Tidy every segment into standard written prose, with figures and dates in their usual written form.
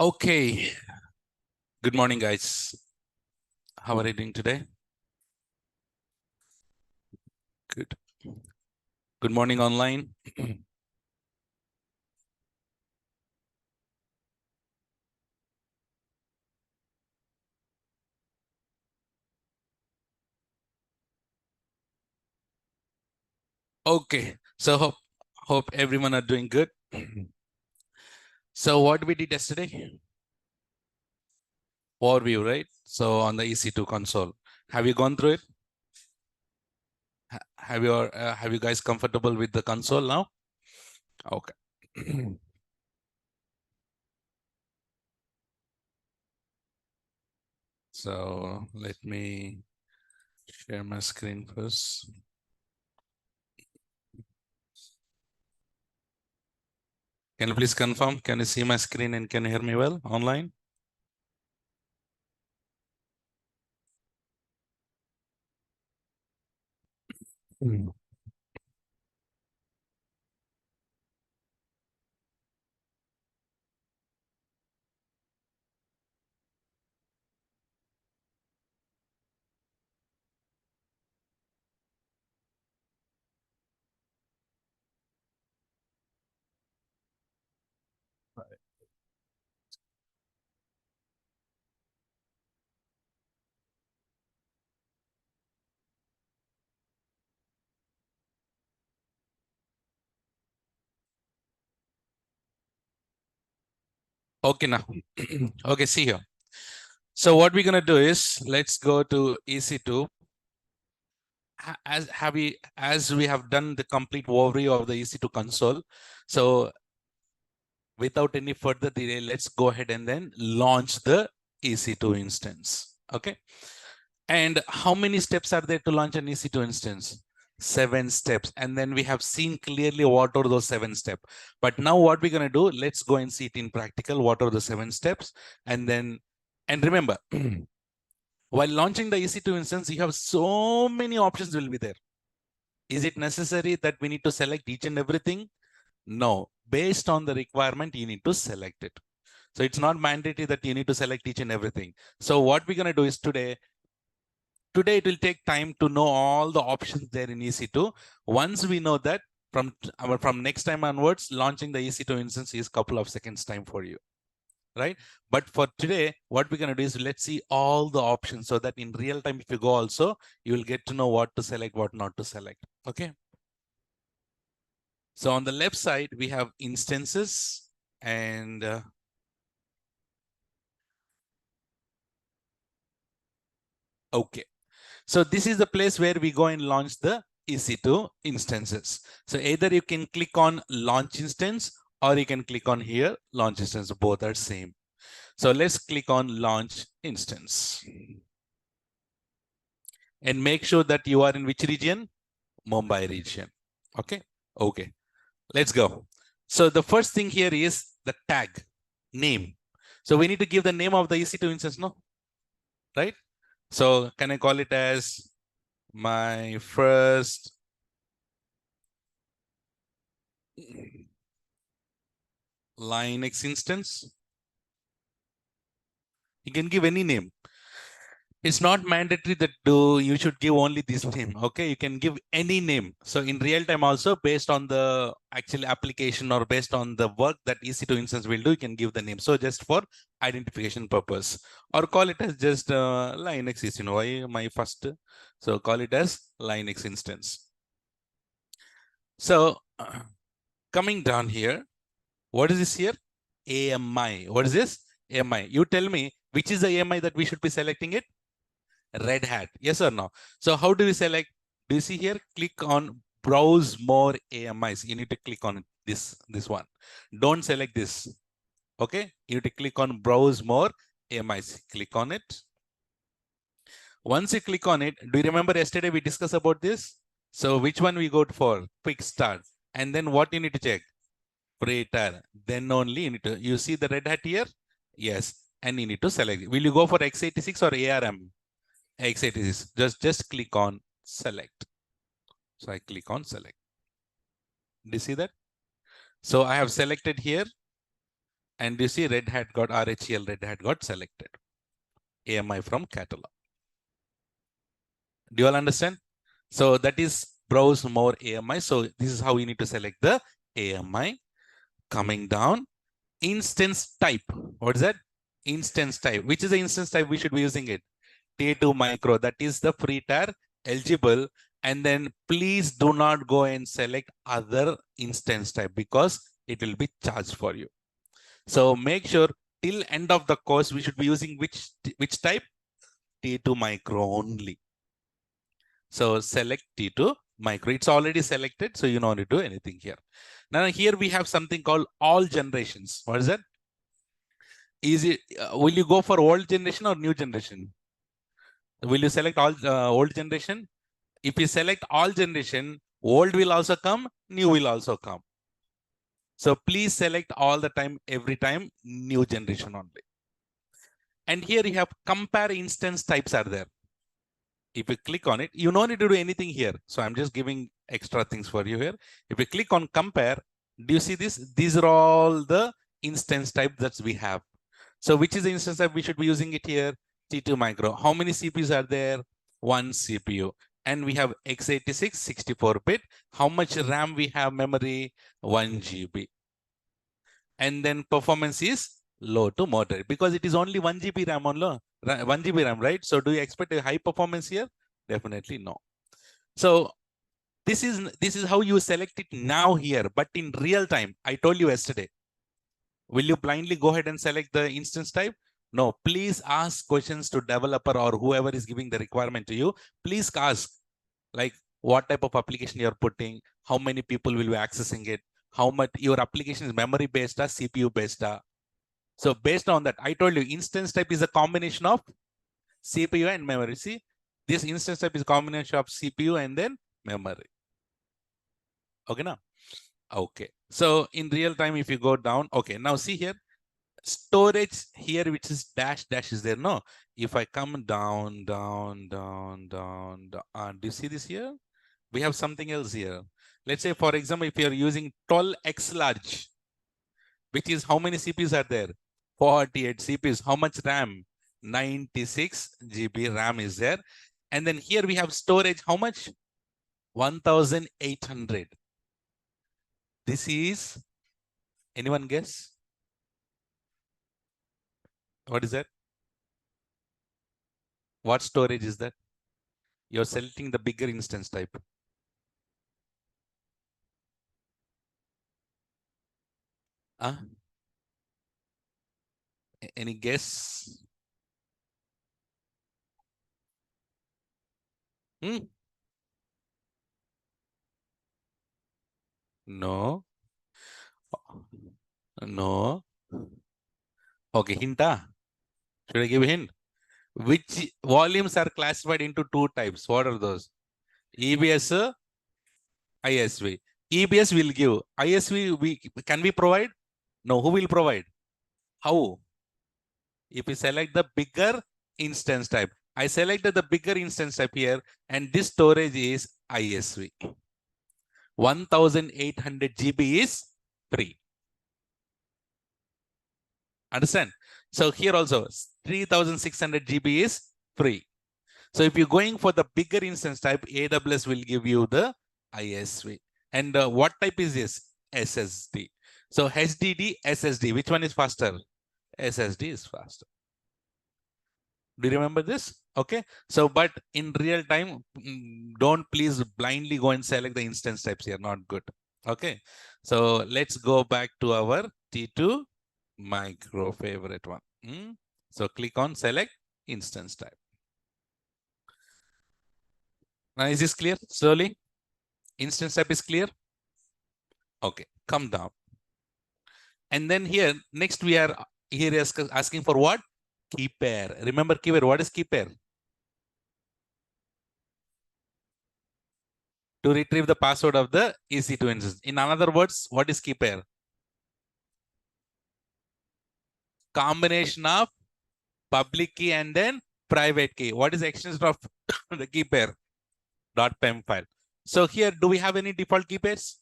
Okay. Good morning, guys. How are you doing today? Good. Good morning, online. Okay. So hope everyone are doing good. So what we did yesterday? Overview, right? So on the EC2 console. Have you gone through it? Have you guys comfortable with the console now? Okay. So let me share my screen first. Can you please confirm? Can you see my screen and can you hear me well online? Mm. Okay, now. Okay, see here. So what we're gonna do is let's go to EC2. As we have done the complete overview of the EC2 console. So without any further delay, let's go ahead and then launch the EC2 instance. Okay. And how many steps are there to launch an EC2 instance? 7 steps. And then we have seen clearly what are those 7 steps. But now what we're going to do, let's go and see it in practical. What are the 7 steps? And remember, while launching the EC2 instance, you have so many options will be there. Is it necessary that we need to select each and everything? No. Based on the requirement, you need to select it. So it's not mandatory that you need to select each and everything. So what we're going to do is today it will take time to know all the options there in EC2. Once we know that, from next time onwards, launching the EC2 instance is a couple of seconds time for you, right? But for today, what we're going to do is let's see all the options so that in real time, if you go also, you will get to know what to select, what not to select. Okay. So on the left side, we have instances and okay. So this is the place where we go and launch the EC2 instances. So either you can click on launch instance or you can click on here, launch instance, both are same. So let's click on launch instance. And make sure that you are in which region? Mumbai region. Okay. Okay. Let's go. So the first thing here is the tag name. So we need to give the name of the EC2 instance, no? Right? So can I call it as my first Linux instance? You can give any name. It's not mandatory that you should give only this name. Okay, you can give any name. So in real time also, based on the actual application or based on the work that EC2 instance will do, you can give the name. So just for identification purpose, or call it as just Linux is, why my first. So call it as Linux instance. So coming down here, what is this here? AMI. What is this? AMI. You tell me which is the AMI that we should be selecting it? Red Hat. Yes or no? So how do we select? Do you see here? Click on browse more AMIs. You need to click on this one. Don't select this. Okay. You need to click on browse more AMIs. Click on it. Once you click on it, do you remember yesterday we discussed about this? So which one we go for? Quick start. And then what you need to check? Operator. Then only you need to, you see the Red Hat here? Yes. And you need to select. Will you go for x86 or ARM? X86. Just click on select. So I click on select. Do you see that? So I have selected here. And you see Red Hat got RHEL, Red Hat got selected. AMI from catalog. Do you all understand? So that is browse more AMI. So this is how we need to select the AMI. Coming down, instance type. What is that? Instance type. Which is the instance type we should be using it? T2 micro. That is the free tier eligible. And then please do not go and select other instance type because it will be charged for you. So make sure till end of the course we should be using which type? T2 micro only. So select T2 micro. It's already selected, so you don't need to do anything here. Now here we have something called all generations. What is that? Is it will you go for old generation or new generation? Will you select all old generation? If you select all generation, old will also come, new will also come. So please select all the time, every time, new generation only. And here you have compare instance types are there. If you click on it, you don't need to do anything here. So I'm just giving extra things for you here. If you click on compare, do you see this? These are all the instance types that we have. So which is the instance type we should be using it here? T2 micro. How many CPUs are there? One CPU. And we have x86 64-bit. How much RAM we have memory? 1 GB. And then performance is low to moderate because it is only 1 GB RAM on low. 1 GB RAM, right? So do you expect a high performance here? Definitely no. So this is how you select it now here, but in real time, I told you yesterday. Will you blindly go ahead and select the instance type? No, please ask questions to developer or whoever is giving the requirement to you. Please ask like what type of application you're putting, how many people will be accessing it, how much your application is memory based or CPU based. So based on that, I told you instance type is a combination of CPU and memory. See, this instance type is a combination of CPU and then memory. Okay, now. Okay. So in real time, if you go down, okay, now see here, storage here, which is dash is there. No, if I come down, do you see this here? We have something else here. Let's say, for example, if you're using 12x large, which is how many CPUs are there? 48 CPUs. How much RAM? 96 GB RAM is there. And then here we have storage. How much? 1800. This is, anyone guess? What is that? What storage is that? You're selecting the bigger instance type. Any guess? No. No. Okay, hint. Should I give a hint? Which volumes are classified into two types? What are those? EBS, ISV. EBS will give. ISV, can we provide? No. Who will provide? How? If we select the bigger instance type. I selected the bigger instance type here, and this storage is ISV. 1800 GB is free. Understand? So here also 3600 GB is free. So if you're going for the bigger instance type, AWS will give you the ISV. And what type is this? SSD. So HDD, SSD. Which one is faster? SSD is faster. Do you remember this? Okay. So, but in real time, don't please blindly go and select the instance types here. Not good. Okay. So let's go back to our T2 micro favorite one. So click on select instance type. Now is this clear? Slowly. Instance type is clear. Okay. Come down. And then here, next we are here asking for what? Key pair. Remember key pair. What is key pair? To retrieve the password of the EC2 instance. In other words, what is key pair? Combination of public key and then private key. What is the extension of the key pair? .pem file. So here, do we have any default key pairs?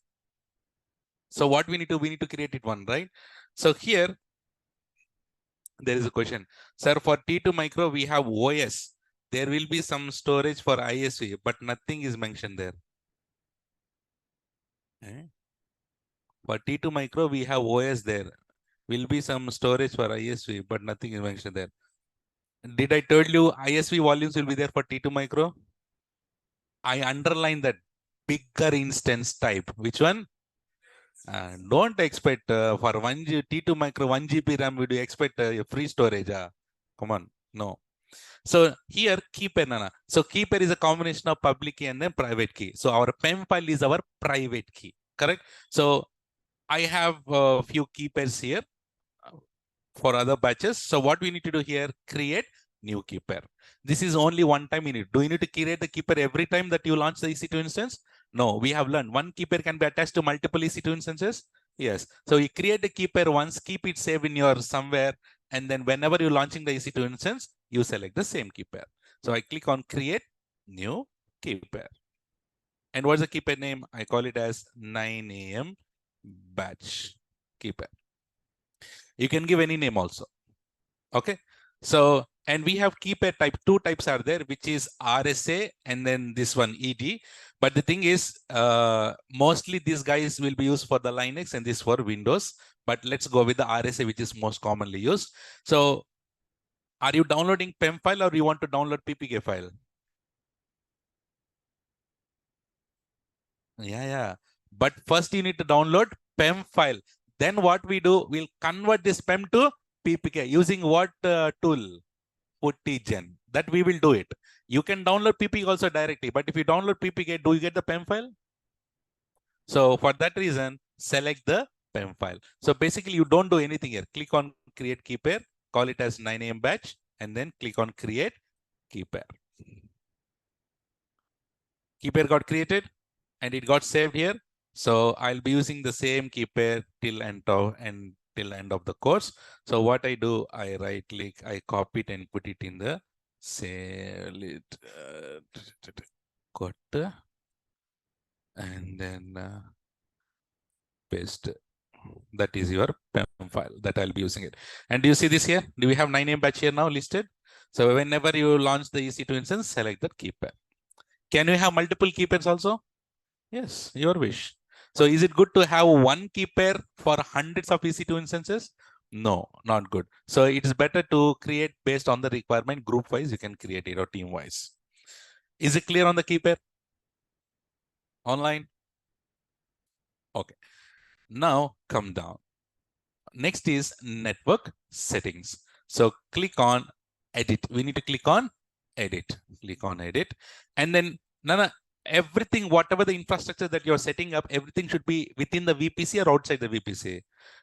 So what we need to create it one, right? So here, There is a question. Sir, for T2 micro, we have OS. There will be some storage for ISV, but nothing is mentioned there. For T2 micro, we have OS there. Will be some storage for ISV, but nothing is mentioned there. Did I tell you ISV volumes will be there for T2 micro? I underline that bigger instance type. Which one? Don't expect for T2 micro 1 GB RAM, would you expect a free storage? Come on, no. So here keeper, Nana. So keeper is a combination of public key and then private key. So our PEM file is our private key, correct? So I have a few keepers here for other batches. So what we need to do here, create new keeper. This is only one time you need. Do you need to create the keeper every time that you launch the EC2 instance? No, we have learned one keeper can be attached to multiple EC2 instances. Yes. So you create the keeper once, keep it saved in your somewhere, and then whenever you're launching the EC2 instance, you select the same keeper. So I click on create new keeper. And what's the keeper name? I call it as 9 AM batch keeper. You can give any name also. Okay. So, and we have keeper type, two types are there, which is RSA and then this one ED. But the thing is, mostly these guys will be used for the Linux and this for Windows. But let's go with the RSA, which is most commonly used. So are you downloading PEM file or you want to download PPK file? Yeah. But first you need to download PEM file. Then what we do, we'll convert this PEM to PPK using what tool? Puttigen. That we will do it. You can download PPK also directly, but if you download PPK, do you get the PEM file? So for that reason, select the PEM file. So basically you don't do anything here. Click on create keeper, call it as 9 AM batch, and then click on create keeper. Keeper got created and it got saved here. So I'll be using the same keeper till end of the course. So what I do, I right click, I copy it and put it in the save cut and then paste. That is your PEM file that I'll be using it. And do you see this here? Do we have 9 AM batch here now listed? So whenever you launch the EC2 instance, select that keeper. Can you have multiple keepers also? Yes, your wish. So is it good to have one keeper for hundreds of EC2 instances? No, not good. So it is better to create based on the requirement, group wise, you can create it or team wise. Is it clear on the keeper? Online? Okay. Now come down. Next is network settings. So click on edit. We need to click on edit. Click on edit. And then Nana, everything, whatever the infrastructure that you're setting up, everything should be within the VPC or outside the VPC?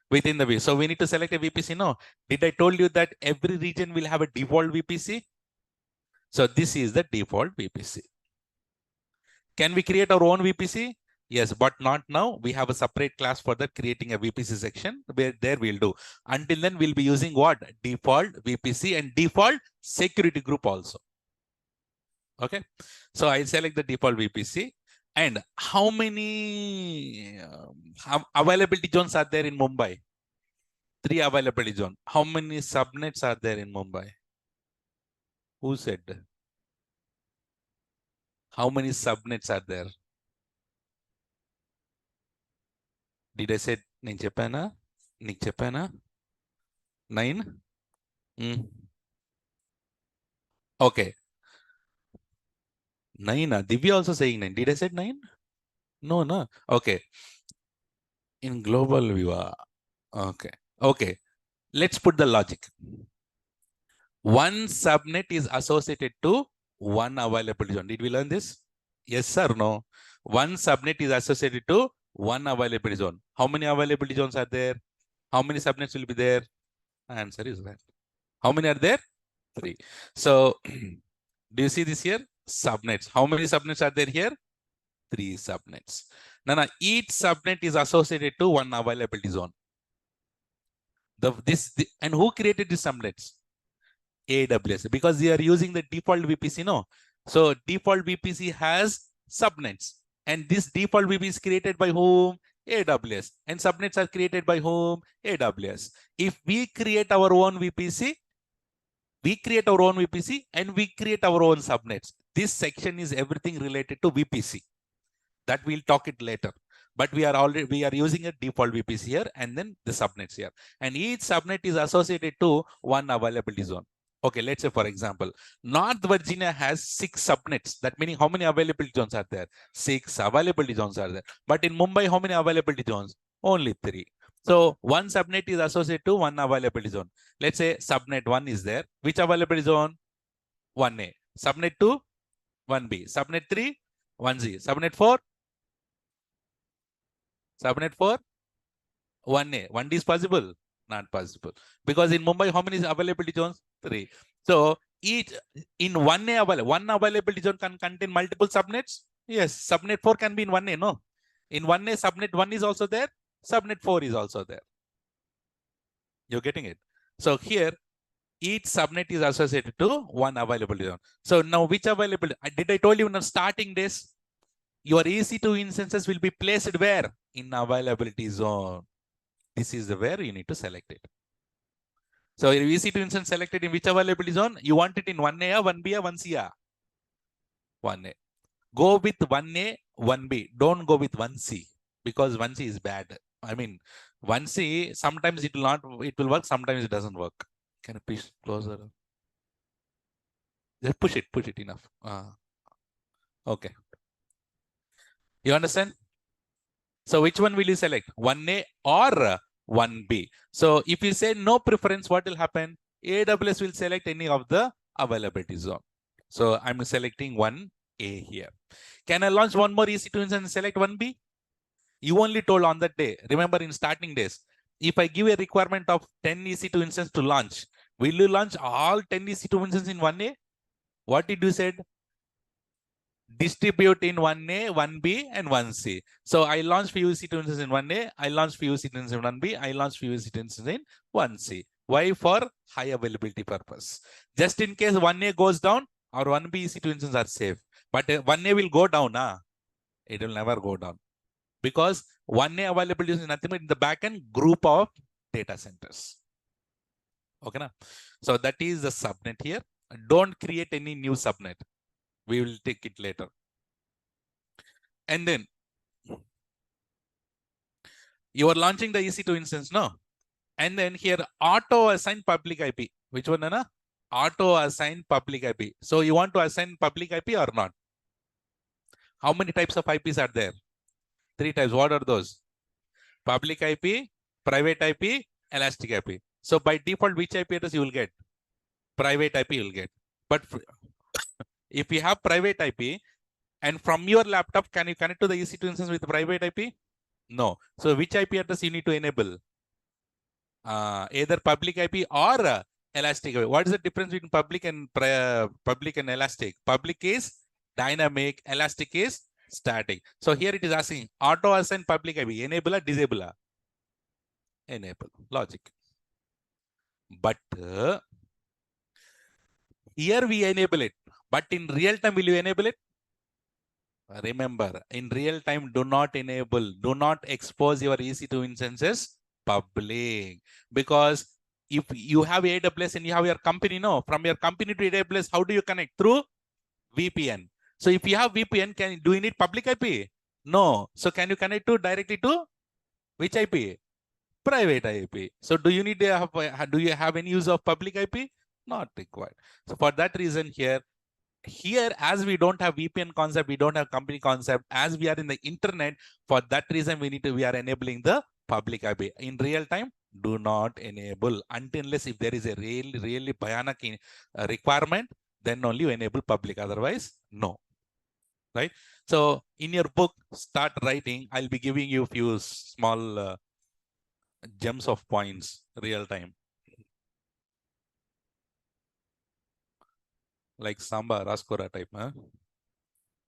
Within the VPC. So we need to select a VPC. No. Did I told you that every region will have a default VPC? So this is the default VPC. Can we create our own VPC? Yes, but not now. We have a separate class for that, creating a VPC section where there we'll do. Until then, we'll be using what? Default VPC and default security group also. Okay. So I'll select the default VPC. And how many availability zones are there in Mumbai? 3 availability zones. How many subnets are there in Mumbai? Who said? How many subnets are there? Did I say Ning Japana? 9? Okay. 9. Divya also saying 9. Did I say 9? No, no. Okay. In global view. Okay. Okay. Let's put the logic. One subnet is associated to one availability zone. Did we learn this? Yes or no? One subnet is associated to one availability zone. How many availability zones are there? How many subnets will be there? Answer is that. How many are there? 3. So, do you see this here? Subnets. How many subnets are there here? 3 subnets. Now, each subnet is associated to one availability zone. And who created these subnets? AWS, because they are using the default VPC, no? So default VPC has subnets, and this default VPC is created by whom? AWS. And subnets are created by whom? AWS. If we create our own VPC, and we create our own subnets. This section is everything related to VPC. That we'll talk it later. But we are using a default VPC here and then the subnets here. And each subnet is associated to one availability zone. Okay, let's say for example, North Virginia has 6 subnets. That meaning how many availability zones are there? 6 availability zones are there. But in Mumbai, how many availability zones? Only 3. So one subnet is associated to one availability zone. Let's say subnet 1 is there. Which availability zone? 1A. Subnet 2, 1B. Subnet 3, 1Z. Subnet 4, 1A. 1D is possible? Not possible. Because in Mumbai, how many availability zones? 3. So each in 1A one availability zone can contain multiple subnets. Yes, subnet 4 can be in 1A, no? In 1A, subnet 1 is also there. Subnet 4 is also there. You're getting it? So here, each subnet is associated to one availability zone. So now which availability? Did I told you in the starting days, your EC2 instances will be placed where? In availability zone. This is where you need to select it. So your EC2 instance selected in which availability zone? You want it in 1A, 1B, 1C? 1A. Go with 1A, 1B. Don't go with 1C because 1C is bad. I mean, 1C, sometimes it will work, sometimes it doesn't work. Can you push closer? Just push it enough. Okay. You understand? So which one will you select? 1A or 1B? So if you say no preference, what will happen? AWS will select any of the availability zone. So I'm selecting 1A here. Can I launch one more EC2 instance and select 1B? You only told on that day. Remember in starting days, if I give a requirement of 10 EC2 instance to launch, will you launch all 10 EC2 instances in 1A? What did you said? Distribute in 1A, 1B, and 1C. So I launched few EC2 instances in 1A, I launched few EC2 instances in 1B, I launched few EC2 instances in 1C. Why? For high availability purpose. Just in case 1A goes down, our 1B EC2 instances are safe. But 1A will go down. It will never go down. Because 1A availability is nothing but in the backend group of data centers. Okay, na? So that is the subnet here. Don't create any new subnet. We will take it later. And then you are launching the EC2 instance, no? And then here auto assign public IP. Which one, Anna? Auto assign public IP. So you want to assign public IP or not? How many types of IPs are there? 3 types. What are those? Public IP, private IP, elastic IP. So by default, which IP address you will get? Private IP you will get. But if you have private IP and from your laptop, can you connect to the EC2 instance with private IP? No. So which IP address you need to enable? Either public IP or elastic IP. What is the difference between public and elastic? Public is dynamic, elastic is static. So here it is asking auto assign public IP, enable or disable? Enable. Logic. But here we enable it. But in real time, will you enable it? Remember, in real time, do not enable, do not expose your EC2 instances public. Because if you have AWS and you have your company, no, from your company to AWS, how do you connect? Through VPN. So if you have VPN, do you need public IP? No. So can you connect directly to which IP? Private IP. So do you need to have, do you have any use of public IP? Not required. So for that reason here, as we don't have VPN concept, we don't have company concept, as we are in the internet, for that reason we are enabling the public IP. In real time, do not enable unless if there is a really bhayanak requirement, then only you enable public, otherwise no. Right? So in your book, start writing. I'll be giving you a few small gems of points real time. Like Samba, Raskora type.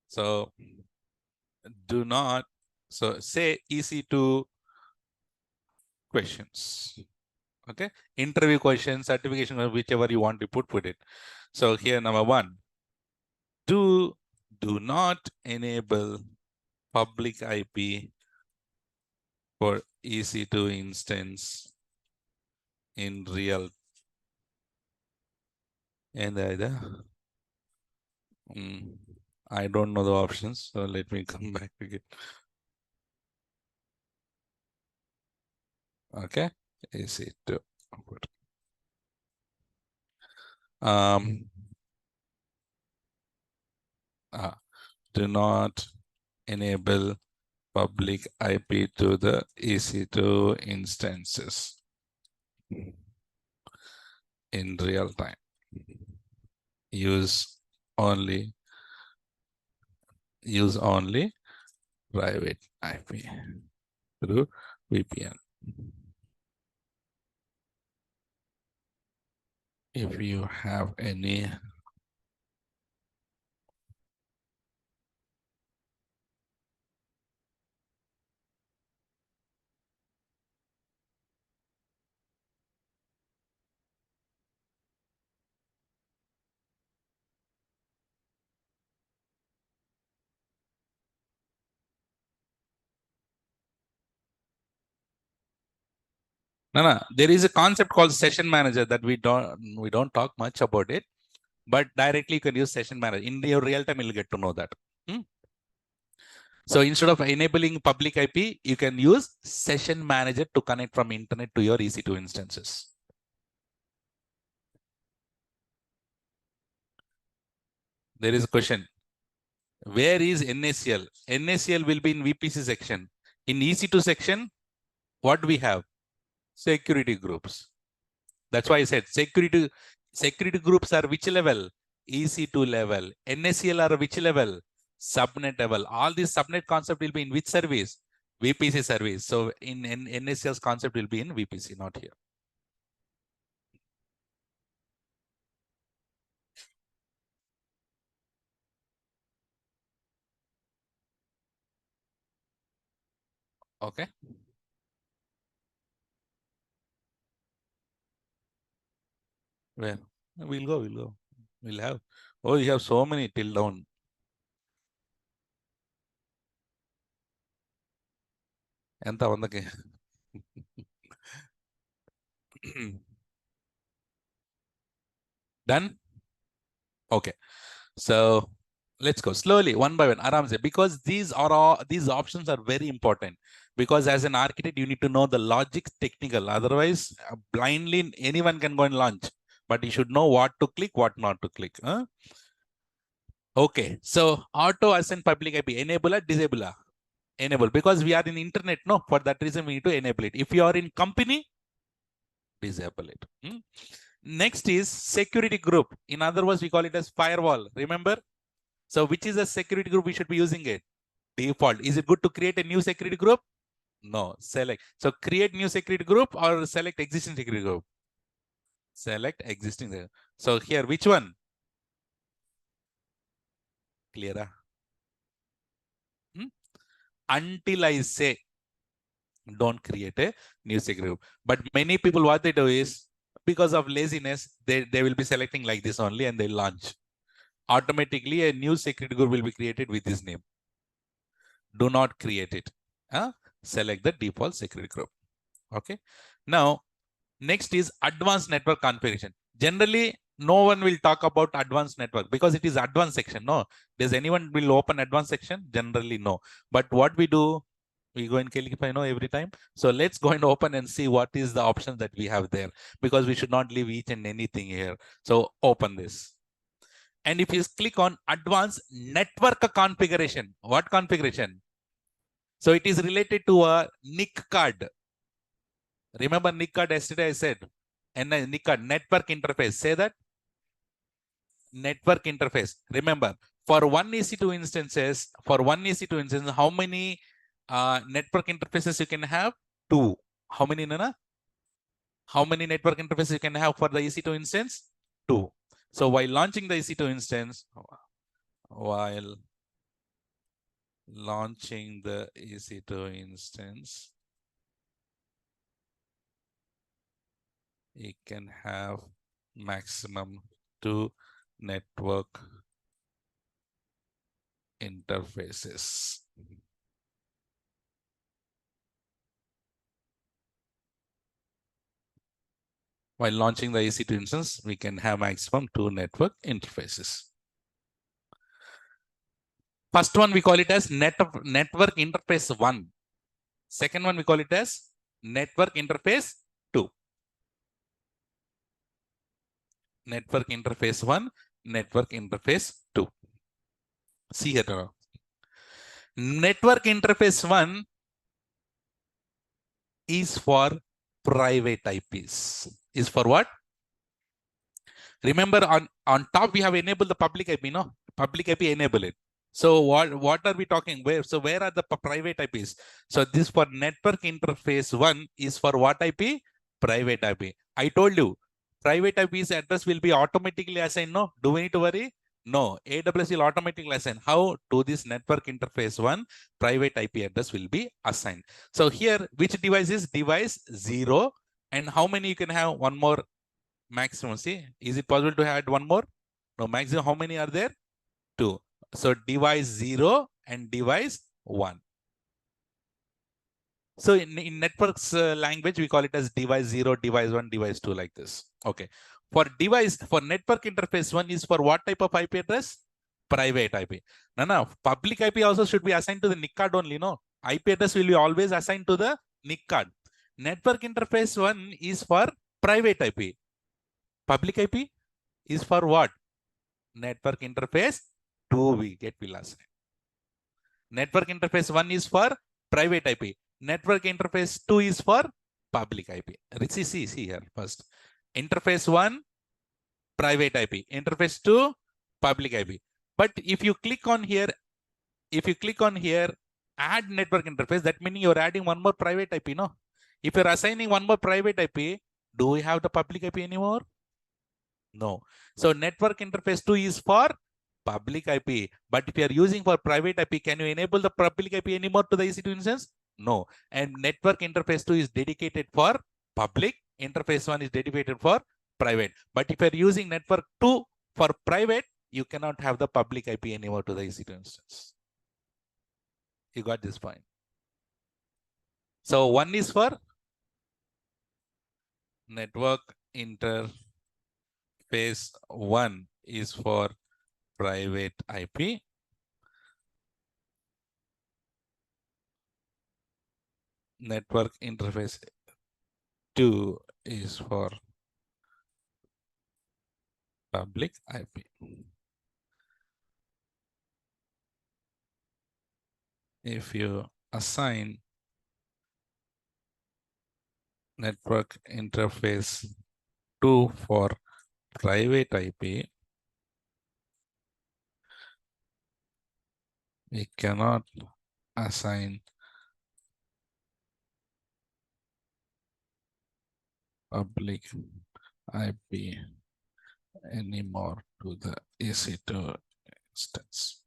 So do not, so say EC2 questions. Okay. Interview questions, certification, whichever you want to put it. So here number 1, do not enable public IP for EC2 instance in real and either I don't know the options, so let me come back again. Okay, EC2. Do not enable public IP to the EC2 instances in real time. Use only private IP through VPN. If you have any no, there is a concept called session manager that we don't talk much about it, but directly you can use session manager. In your real time, you'll get to know that. So instead of enabling public IP, you can use session manager to connect from internet to your EC2 instances. There is a question. Where is NACL? NACL will be in VPC section. In EC2 section, what we have? Security groups. That's why I said security groups are which level? EC2 level. NACL are which level? Subnet level. All these subnet concept will be in which service? VPC service. So in NACL's concept will be in VPC, not here. Okay. Where? We'll go. We'll have. Oh, you have so many till down. ఎంత వందకి Done? Okay. So let's go slowly, one by one, aramse, because these options are very important. Because as an architect, you need to know the logic technical. Otherwise, blindly anyone can go and launch, but you should know what to click, what not to click. Huh? Okay. So auto assign public IP, enable or disable? Enable, because we are in internet. No, for that reason we need to enable it. If you are in company, disable it. Next is security group. In other words, we call it as firewall. Remember? So which is a security group we should be using it? Default. Is it good to create a new security group? No. Select. So create new security group or select existing security group? Select existing. So here, which one? Clear? Until I say, don't create a new security group. But many people, what they do is, because of laziness, they will be selecting like this only and they launch. Automatically, a new security group will be created with this name. Do not create it. Select the default security group. Okay. Now, next is advanced network configuration. Generally, no one will talk about advanced network because it is advanced section. No. Does anyone will open advanced section? Generally, no. But what we do, we go and Calify know every time. So let's go and open and see what is the option that we have there, because we should not leave each and anything here. So open this. And if you click on advanced network configuration, what configuration? So it is related to a NIC card. Remember NIC card yesterday I said, and NIC card, network interface. Say that. Network interface. Remember, for one EC2 instances, how many network interfaces you can have? 2. How many, Nana? How many network interfaces you can have for the EC2 instance? 2. So while launching the EC2 instance, it can have maximum 2 network interfaces. While launching the EC2 instance, we can have maximum 2 network interfaces. First one, we call it as network interface 1. Second one, we call it as network interface 2. Network interface 1, network interface 2. See here now. Network interface 1 is for private IPs. Is for what? Remember, on top we have enabled the public IP, no? Public IP enable it. So what are we talking? Where are the private IPs? So this for network interface 1 is for what IP? Private IP. I told you, private IP's address will be automatically assigned. No, do we need to worry? No, AWS will automatically assign. How? To this network interface 1, private IP address will be assigned. So here, which device is device 0? And how many you can have? One more maximum. See, is it possible to add one more? No, maximum. How many are there? 2. So device 0 and device 1. So in networks language, we call it as device 0, device 1, device 2, like this. Okay. For network interface 1 is for what type of IP address? Private IP. No. Public IP also should be assigned to the NIC card only, no? IP address will be always assigned to the NIC card. Network interface 1 is for private IP. Public IP is for what? Network interface 2 we will assign. Network interface 1 is for private IP. Network interface 2 is for public IP. See here first. Interface 1, private IP. Interface 2, public IP. But if you click on here, add network interface, that meaning you're adding one more private IP, no? If you're assigning one more private IP, do we have the public IP anymore? No. So network interface 2 is for public IP. But if you are using for private IP, can you enable the public IP anymore to the EC2 instance? No. And network interface 2 is dedicated for public. Interface 1 is dedicated for private. But if you are using network 2 for private, you cannot have the public IP anymore to the EC2 instance. You got this point. So 1 is for network interface 1 is for private IP. Network interface 2 is for public IP. If you assign network interface 2 for private IP, we cannot assign public IP anymore to the EC2 instance.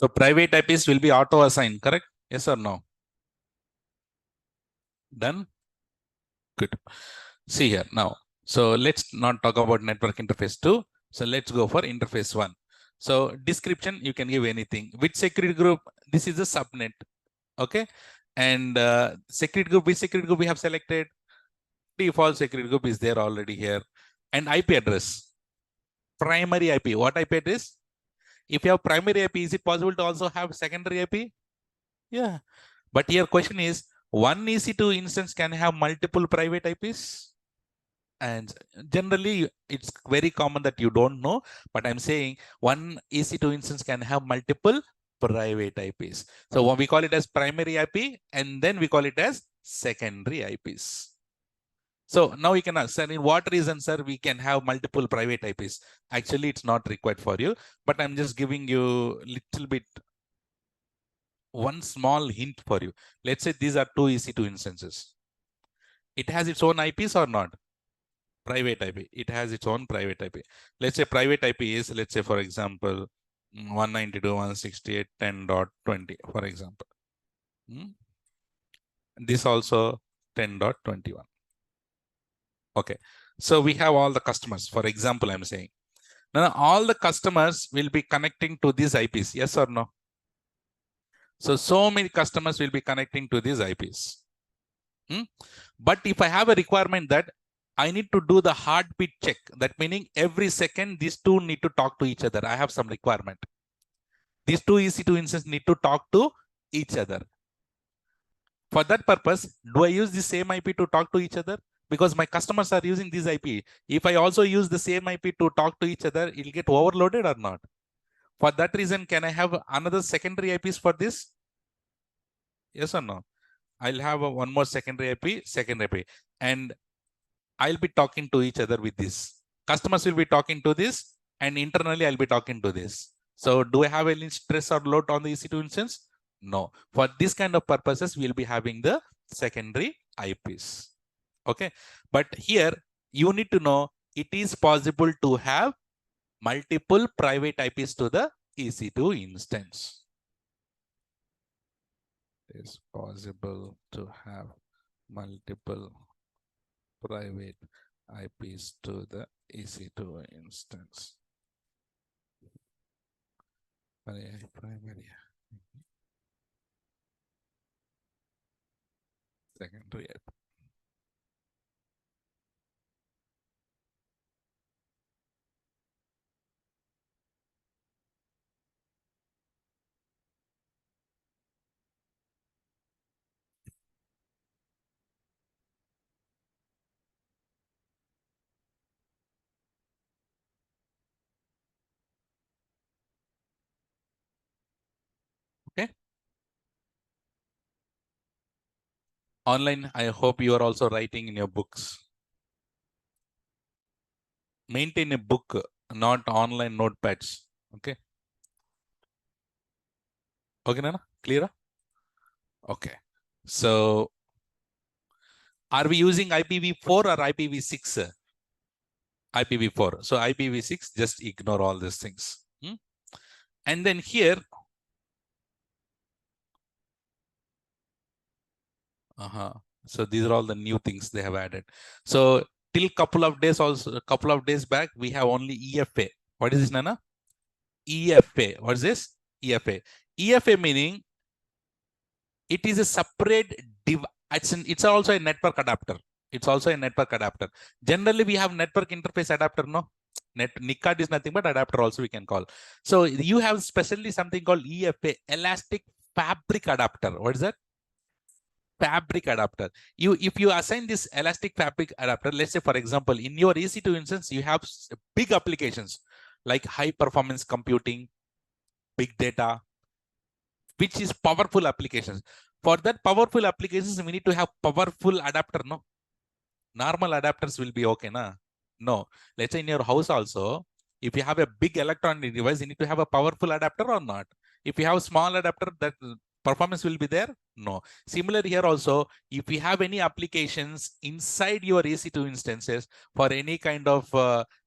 So private IPs will be auto assigned, correct? Yes or no? Done? Good. See here now. So let's not talk about network interface 2. So let's go for interface 1. So description, you can give anything. Which security group? This is a subnet. Okay. And security group, which security group we have selected? Default security group is there already here. And IP address. Primary IP. What IP address? If you have primary IP, is it possible to also have secondary IP? Yeah. But here question is, one EC2 instance can have multiple private IPs? And generally, it's very common that you don't know, but I'm saying one EC2 instance can have multiple private IPs. So what we call it as primary IP, and then we call it as secondary IPs. So now you can ask, sir, in what reason, sir, we can have multiple private IPs? Actually, it's not required for you, but I'm just giving you a little bit one small hint for you. Let's say these are two EC2 instances. It has its own IPs or not? Private IP. It has its own private IP. Let's say private IP is, let's say, for example, 192.168.10.20, for example. This also 10.21. Okay. So we have all the customers. For example, I'm saying. Now, all the customers will be connecting to these IPs. Yes or no? So many customers will be connecting to these IPs. But if I have a requirement that I need to do the heartbeat check, that meaning every second these two need to talk to each other. I have some requirement. These two EC2 instances need to talk to each other. For that purpose, do I use the same IP to talk to each other? Because my customers are using this IP. If I also use the same IP to talk to each other, it'll get overloaded or not? For that reason, can I have another secondary IPs for this? Yes or no? I'll have one more secondary IP, and I'll be talking to each other with this. Customers will be talking to this, and internally I'll be talking to this. So do I have any stress or load on the EC2 instance? No. For this kind of purposes, we'll be having the secondary IPs. Okay. But here you need to know it is possible to have multiple private IPs to the EC2 instance. It is possible to have multiple private IPs to the EC2 instance. Primary. Secondary IP. Okay. Online, I hope you are also writing in your books. Maintain a book, not online notepads. Okay. Okay, Nana? Clear? Okay. So, are we using IPv4 or IPv6? IPv4. So, IPv6, just ignore all these things. And then here, so these are all the new things they have added. So till couple of days back, we have only EFA. What is this, Nana? EFA. What is this? EFA. EFA meaning it is a separate it's also a network adapter. It's also a network adapter. Generally, we have network interface adapter, no? NIC card is nothing but adapter also we can call. So you have specially something called EFA, elastic fabric adapter. What is that? Fabric adapter. If you assign this elastic fabric adapter, let's say for example, in your EC2 instance, you have big applications like high performance computing, big data, which is powerful applications. For that powerful applications, we need to have powerful adapter, no? Normal adapters will be okay, na? No. Let's say in your house also, if you have a big electronic device, you need to have a powerful adapter or not? If you have a small adapter, that performance will be there? No. Similar here also, if you have any applications inside your EC2 instances for any kind of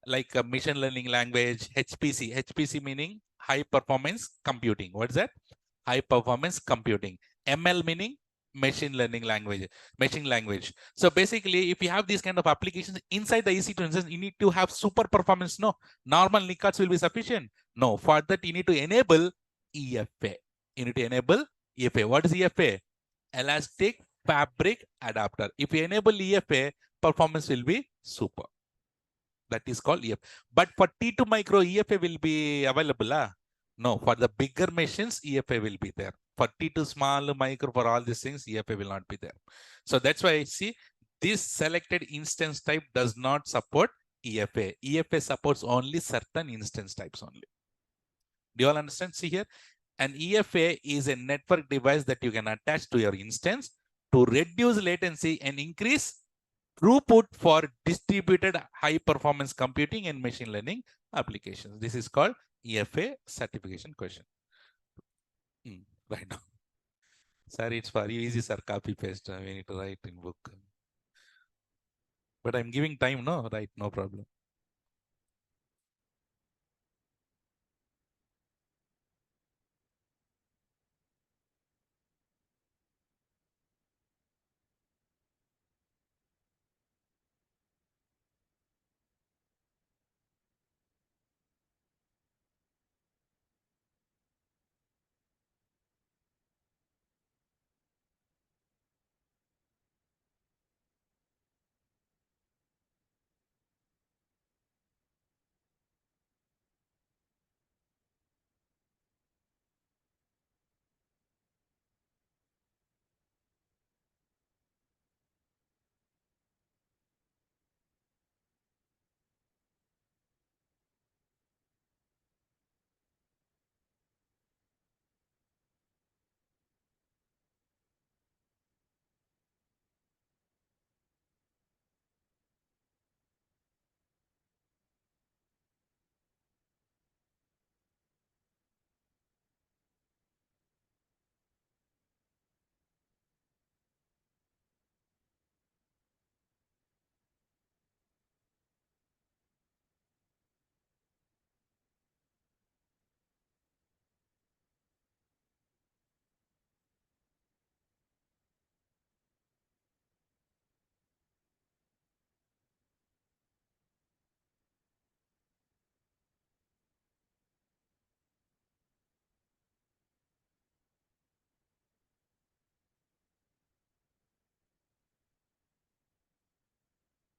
like a machine learning language, HPC meaning high performance computing. What's that? High performance computing. ML meaning machine learning language. So basically, if you have these kind of applications inside the EC2 instance, you need to have super performance. No, normal NIC cards will be sufficient. No, for that you need to enable EFA. You need to enable EFA. What is EFA? Elastic fabric adapter. If you enable EFA, performance will be super. That is called EFA. But for T2 micro, EFA will be available. No, for the bigger machines, EFA will be there. For T2 small, micro, for all these things, EFA will not be there. So that's why I see this selected instance type does not support EFA. EFA supports only certain instance types only. Do you all understand? See here, an EFA is a network device that you can attach to your instance to reduce latency and increase throughput for distributed high performance computing and machine learning applications. This is called EFA certification question. Right now. Sorry, it's for you. Easy, sir. Copy paste. We need to write in book. But I'm giving time, no? Right, no problem.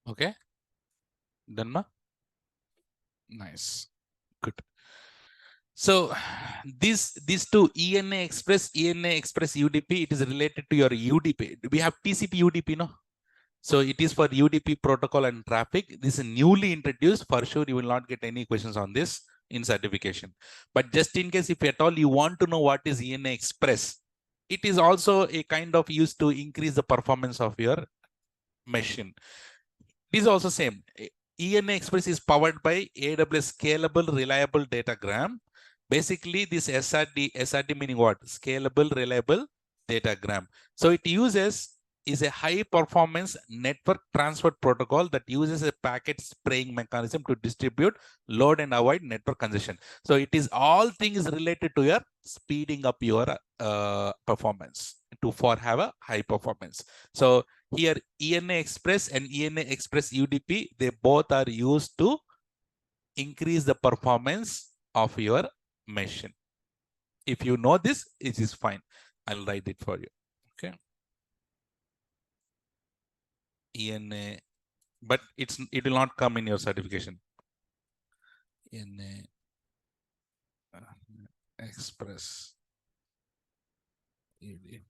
Okay, done, ma? Nice. Good. So these two ENA Express UDP, it is related to your UDP. We have TCP UDP, no? So it is for UDP protocol and traffic. This is newly introduced. For sure, you will not get any questions on this in certification. But just in case, if at all you want to know what is ENA Express, it is also a kind of used to increase the performance of your machine. It is also same. ENA Express is powered by AWS Scalable Reliable Datagram. Basically, this SRD meaning what? Scalable Reliable Datagram. So it uses is a high performance network transfer protocol that uses a packet spraying mechanism to distribute load and avoid network congestion. So it is all things related to your speeding up your performance for have a high performance. So here ENA Express and ENA Express UDP, they both are used to increase the performance of your machine. If you know this, it is fine. I'll write it for you. Okay. ENA, but it will not come in your certification. ENA Express UDP.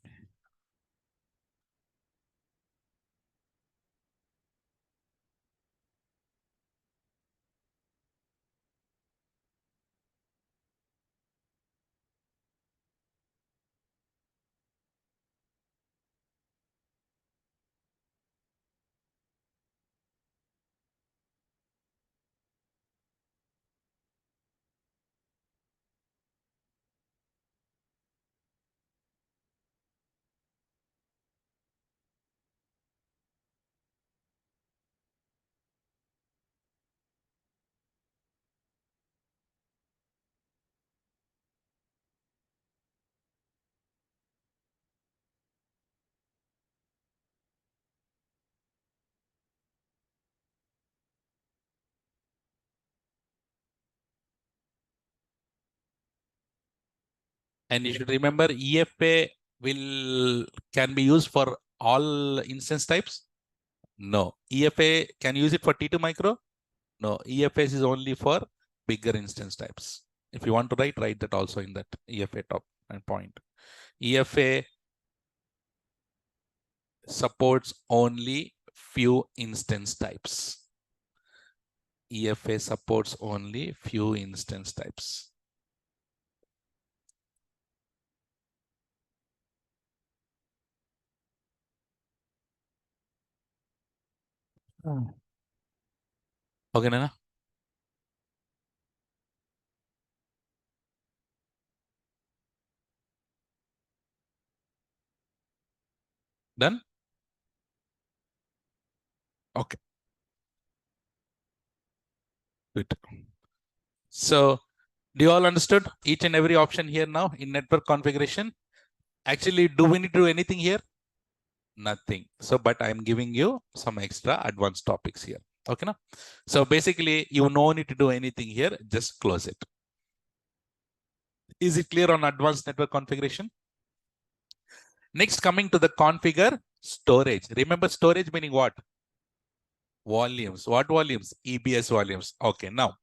And you should remember EFA can be used for all instance types. No. EFA can use it for T2 micro. No. EFS is only for bigger instance types. If you want to write that also in that EFA top and point. EFA supports only few instance types. EFA supports only few instance types. Okay, Nana? Done? Okay. Good. So do you all understood each and every option here now in network configuration? Actually, do we need to do anything here? Nothing. So, but I'm giving you some extra advanced topics here. Okay, now. So basically, you no need to do anything here. Just close it. Is it clear on advanced network configuration? Next, coming to the configure storage. Remember, storage meaning what? Volumes. What volumes? EBS volumes. Okay, now,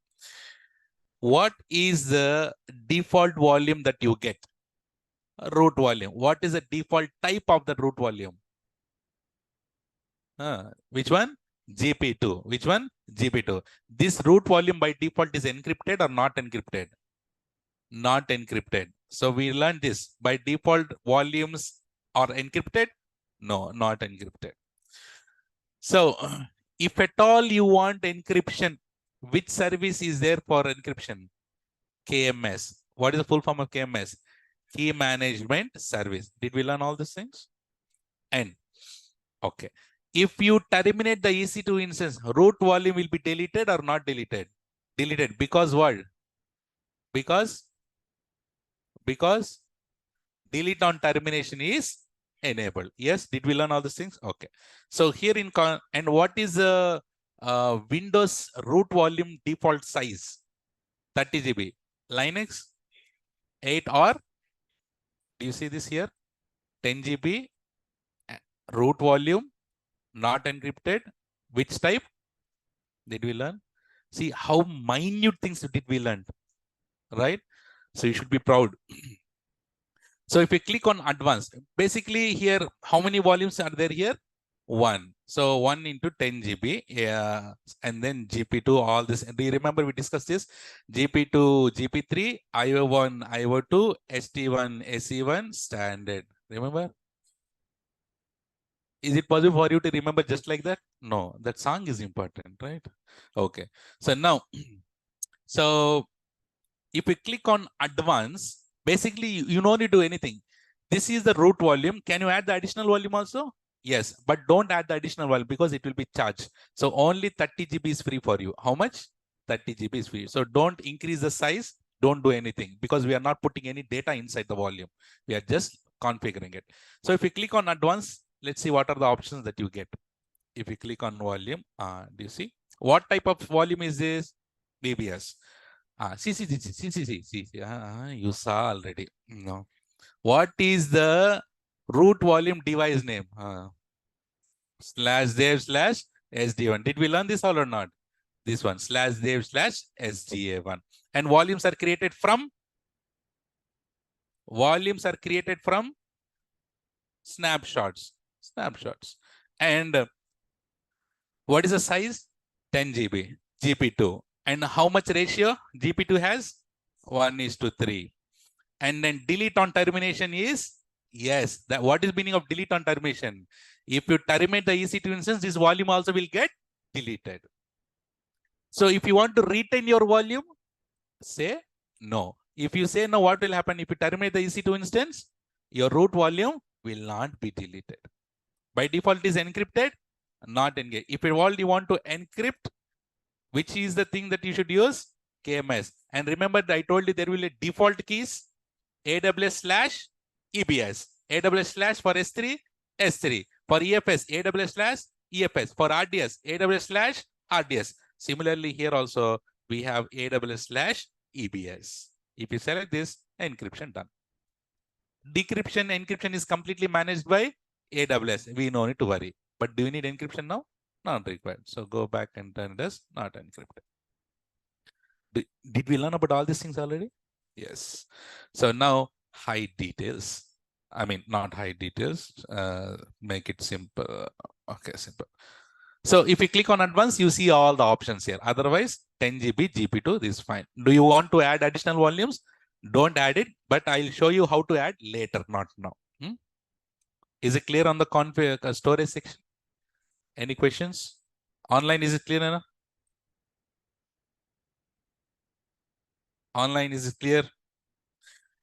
what is the default volume that you get? Root volume. What is the default type of the root volume? Which one? GP2. Which one? GP2. This root volume by default is encrypted or not encrypted? Not encrypted. So we learned this. By default, volumes are encrypted? No, not encrypted. So if at all you want encryption, which service is there for encryption? KMS. What is the full form of KMS? Key Management Service. Did we learn all these things? And okay. If you terminate the EC2 instance, root volume will be deleted or not deleted? Deleted. Because what? Because delete on termination is enabled. Yes, did we learn all these things? Okay. So here in and what is the Windows root volume default size? 30 GB. Linux 8 or do you see this here? 10 GB root volume, not encrypted. Which type did we learn? See how minute things did we learn, right? So you should be proud. So if you click on advanced, basically here, how many volumes are there here? 1. So 1 into 10 GB, and then GP2, all this. Do you remember we discussed this? GP2, GP3, IO1, IO2, ST1, SE1, standard. Remember? Is it possible for you to remember just like that? No, that song is important, right? Okay. So now, so if you click on advanced, basically you don't need to do anything. This is the root volume. Can you add the additional volume also? Yes, but don't add the additional volume because it will be charged. So only 30 GB is free for you. How much? 30 GB is free. So don't increase the size. Don't do anything because we are not putting any data inside the volume. We are just configuring it. So if you click on advanced, let's see what are the options that you get. If you click on volume, do you see? What type of volume is this? BBS. See, you saw already. No. What is the root volume device name? /dev /sda1. Did we learn this all or not? This one, /dev /sda1. And volumes are created from? Volumes are created from snapshots. Snapshots. And what is the size? 10 GB, GP2. And how much ratio GP2 has? 1:3. And then delete on termination is? Yes. That what is meaning of delete on termination? If you terminate the EC2 instance, this volume also will get deleted. So if you want to retain your volume, say no. If you say no, what will happen? If you terminate the EC2 instance, your root volume will not be deleted. By default, it is encrypted, not engaged. If you want to encrypt, which is the thing that you should use? KMS. And remember, I told you there will be default keys, AWS/EBS. AWS/ for S3, S3. For EFS, AWS/EFS. For RDS, AWS/RDS. Similarly, here also, we have AWS/EBS. If you select this, encryption done. Decryption, encryption is completely managed by AWS. We no need to worry. But do you need encryption now? Not required. So go back and turn it as not encrypted. Did we learn about all these things already? Yes. So now hide details. I mean, not hide details. Make it simple. Okay, simple. So if you click on advanced, you see all the options here. Otherwise, 10 GB, GP2, this is fine. Do you want to add additional volumes? Don't add it, but I'll show you how to add later, not now. Is it clear on the config storage section? Any questions? Online, is it clear enough? Online, is it clear?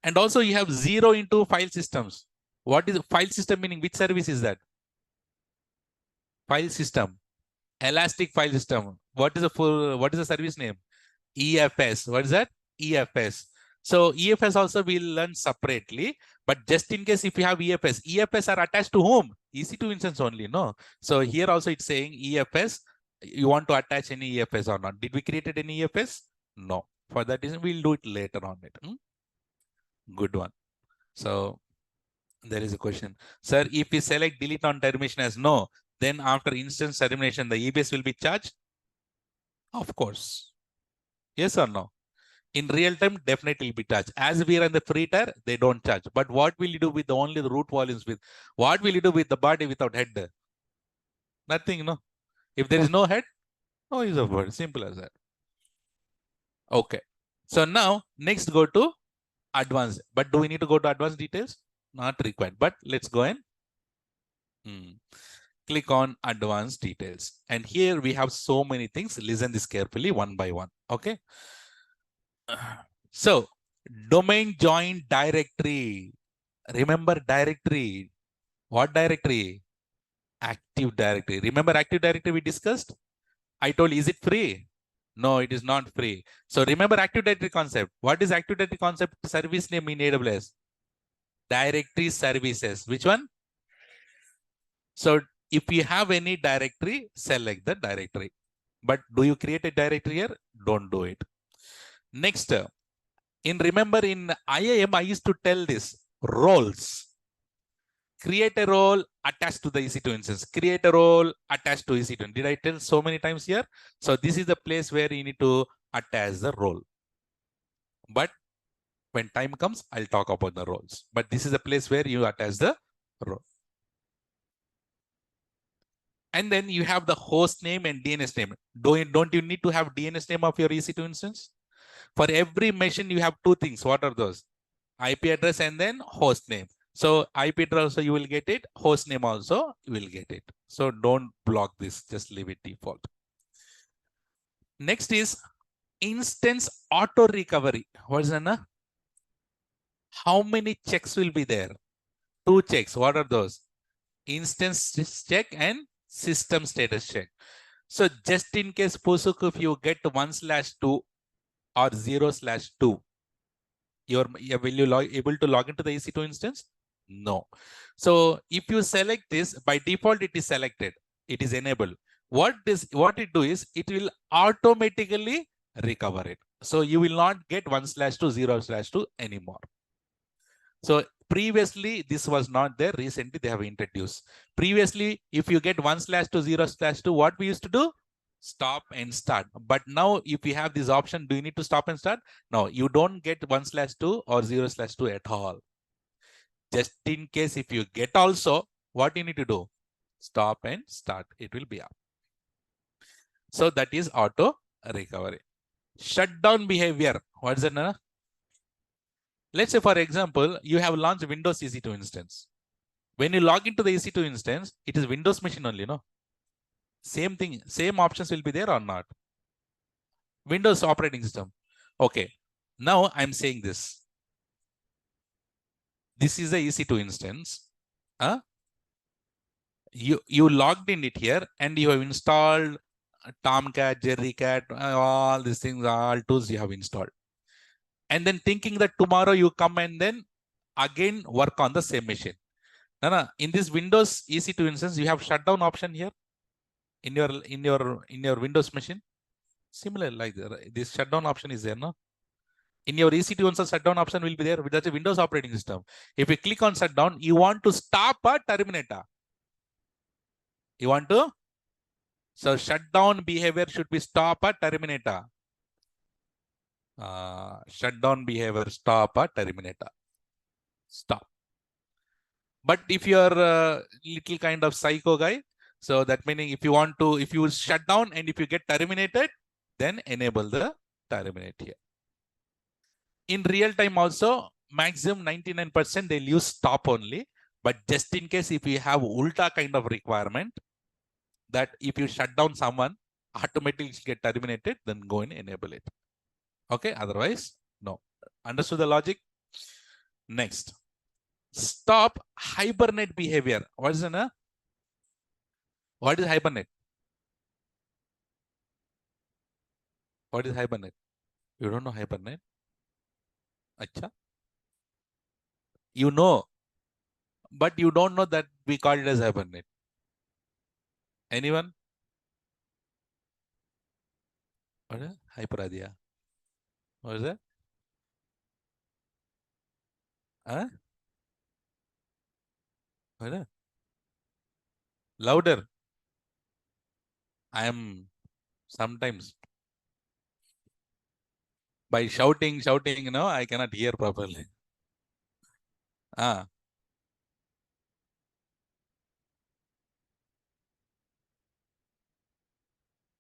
And also you have 0 into file systems. What is file system meaning? Which service is that? File system. Elastic file system. What is the service name? EFS. What is that? EFS. So EFS also we'll learn separately, but just in case if you have EFS are attached to whom? EC2 instance only, no? So here also it's saying EFS, you want to attach any EFS or not. Did we create any EFS? No. For that reason, we'll do it later on it. Good one. So there is a question. Sir, if we select delete on termination as no, then after instance termination, the EBS will be charged? Of course. Yes or no? In real time, definitely will be charged. As we are in the free tier, they don't charge. But what will you do with only the root volumes with? What will you do with the body without head? Nothing, no? If there is no head, no use of word. Simple as that. Okay. So now, next go to advanced. But do we need to go to advanced details? Not required. But let's go and click on advanced details. And here we have so many things. Listen this carefully one by one. Okay. So domain join directory. Remember directory. What directory? Active Directory. Remember Active Directory we discussed? I told, is it free? No, it is not free. So remember Active Directory concept. What is Active Directory concept? Service name in AWS. Directory services. Which one? So if you have any directory, select the directory. But do you create a directory here? Don't do it. Next, remember in IAM, I used to tell this, roles. Create a role attached to the EC2 instance. Create a role attached to EC2. Did I tell so many times here? So this is the place where you need to attach the role. But when time comes, I'll talk about the roles. But this is the place where you attach the role. And then you have the host name and DNS name. Don't you need to have DNS name of your EC2 instance? For every machine, you have two things. What are those? IP address and then host name. So IP address also you will get it. Host name also you will get it. So don't block this. Just leave it default. Next is instance auto recovery. What is that? How many checks will be there? 2 checks. What are those? Instance check and system status check. So just in case, Pusuk, if you get 1/2 or 0/2, will you able to log into the EC2 instance? No. So if you select this, by default, it is selected. It is enabled. What it do is, it will automatically recover it. So you will not get 1/2, 0/2 anymore. So previously, this was not there. Recently, they have introduced. Previously, if you get 1/2, 0/2, what we used to do? Stop and start. But now, if you have this option, do you need to stop and start? No, you don't get 1/2 or 0/2 at all. Just in case if you get also, what you need to do? Stop and start. It will be up. So that is auto recovery. Shutdown behavior. What is it? Nana? Let's say, for example, you have launched Windows EC2 instance. When you log into the EC2 instance, it is Windows machine only, no? Same thing, same options will be there or not? Windows operating system. Okay. Now I'm saying this. This is the EC2 instance. You logged in it here and you have installed Tomcat, Jerrycat, all these things, all tools you have installed. And then thinking that tomorrow you come and then again work on the same machine. No, in this Windows EC2 instance, you have shutdown option here in your Windows machine. Similar like this shutdown option is there, no? In your EC2 instance, shutdown option will be there. That's a Windows operating system. If you click on shutdown, you want to stop a terminator. You want to? So shutdown behavior should be stop a terminator. Shutdown behavior, stop a terminator. Stop. But if you're a little kind of psycho guy, so that meaning if you shut down and if you get terminated, then enable the terminate here. In real time also, maximum 99% they'll use stop only. But just in case if you have ulta kind of requirement, that if you shut down someone, automatically get terminated, then go and enable it. Okay, otherwise, no. Understood the logic? Next. Stop hibernate behavior. What is it? What is hibernate? What is hibernate? You don't know hibernate? Acha. You know, but you don't know that we call it as hibernate. Anyone? What is hyperadia? What is that? Huh? What is that? Louder. I am sometimes by shouting, I cannot hear properly. Ah,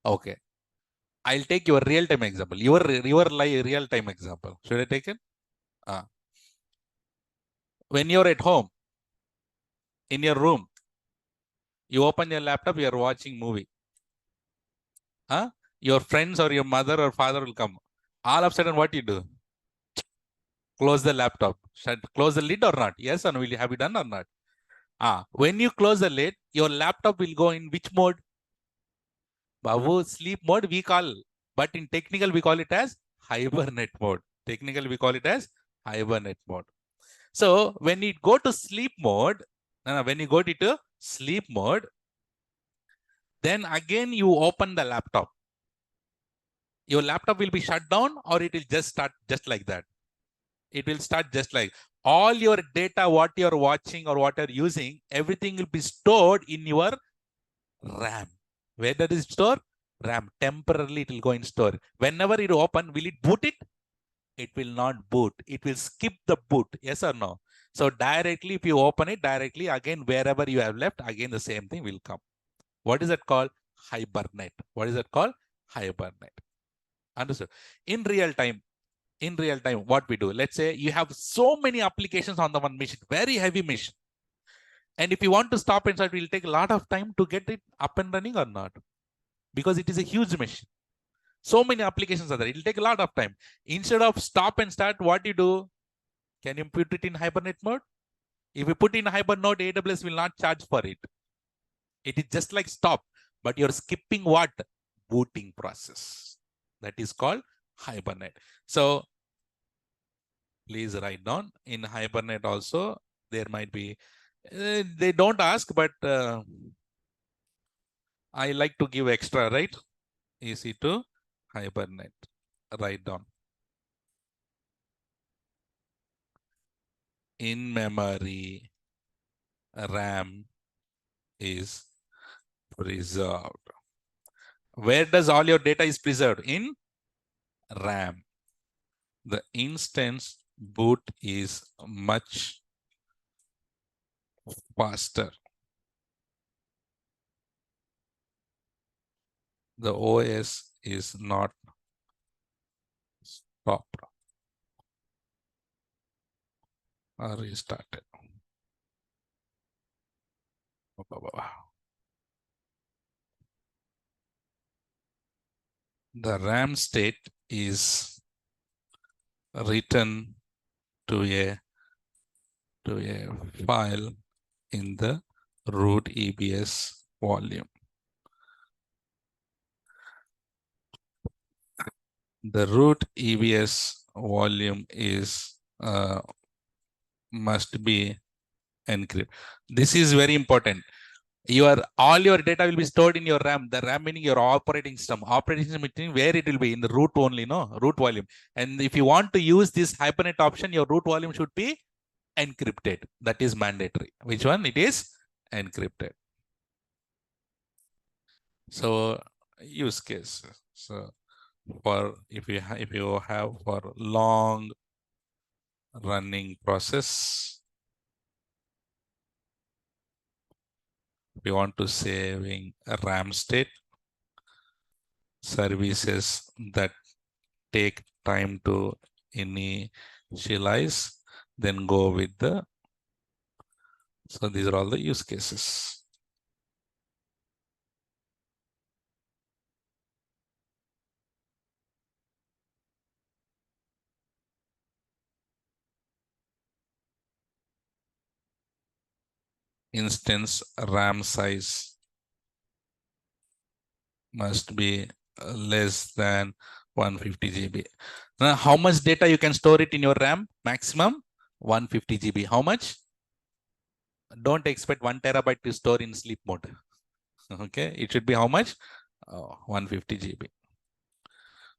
okay. I'll take your real-time example. Your real-time example. Should I take it? Ah. When you're at home, in your room, you open your laptop, you're watching movie. Huh? Your friends or your mother or father will come. All of a sudden, what you do? Close the laptop. Close the lid or not? Yes or no? Will you have it done or not? When you close the lid, your laptop will go in which mode? Babu, sleep mode we call, but in technical we call it as hibernate mode. Technical we call it as hibernate mode. So when you go to sleep mode, when you go to sleep mode, then again you open the laptop. Your laptop will be shut down or it will just start just like that. It will start just like all your data, what you're watching or what you're using, everything will be stored in your RAM. Where does it store? RAM. Temporarily it will go in store. Whenever it open, will it boot it? It will not boot. It will skip the boot. Yes or no? So directly, if you open it directly, again, wherever you have left, again, the same thing will come. What is that called? Hibernate. What is that called? Hibernate. Understood? In real time, what we do, let's say you have so many applications on the one machine, very heavy machine. And if you want to stop and start, it will take a lot of time to get it up and running or not, because it is a huge machine. So many applications are there. It will take a lot of time. Instead of stop and start, what you do? Can you put it in hibernate mode? If you put in hibernate mode, AWS will not charge for it. It is just like stop, but you're skipping what? Booting process. That is called hibernate. So please write down in hibernate also, there might be, they don't ask, but I like to give extra, right? Easy to hibernate. Write down. In memory, RAM is preserved. Where does all your data is preserved? In RAM. The instance boot is much faster. The OS is not stopped or restarted. The RAM state is written to a file in the root EBS volume. The root EBS volume is must be encrypted. This is very important. All your data will be stored in your RAM. The RAM meaning your operating system. Operating system meaning where it will be in the root only, no? Root volume. And if you want to use this Hibernate option, your root volume should be encrypted. That is mandatory. Which one? It is encrypted. So use case. So for if you have for long running process, we want to saving a RAM state, services that take time to initialize, then go with the, so these are all the use cases. Instance RAM size must be less than 150 GB. Now, how much data you can store it in your RAM? Maximum 150 GB. How much? Don't expect 1 terabyte to store in sleep mode. Okay, it should be how much? 150 GB.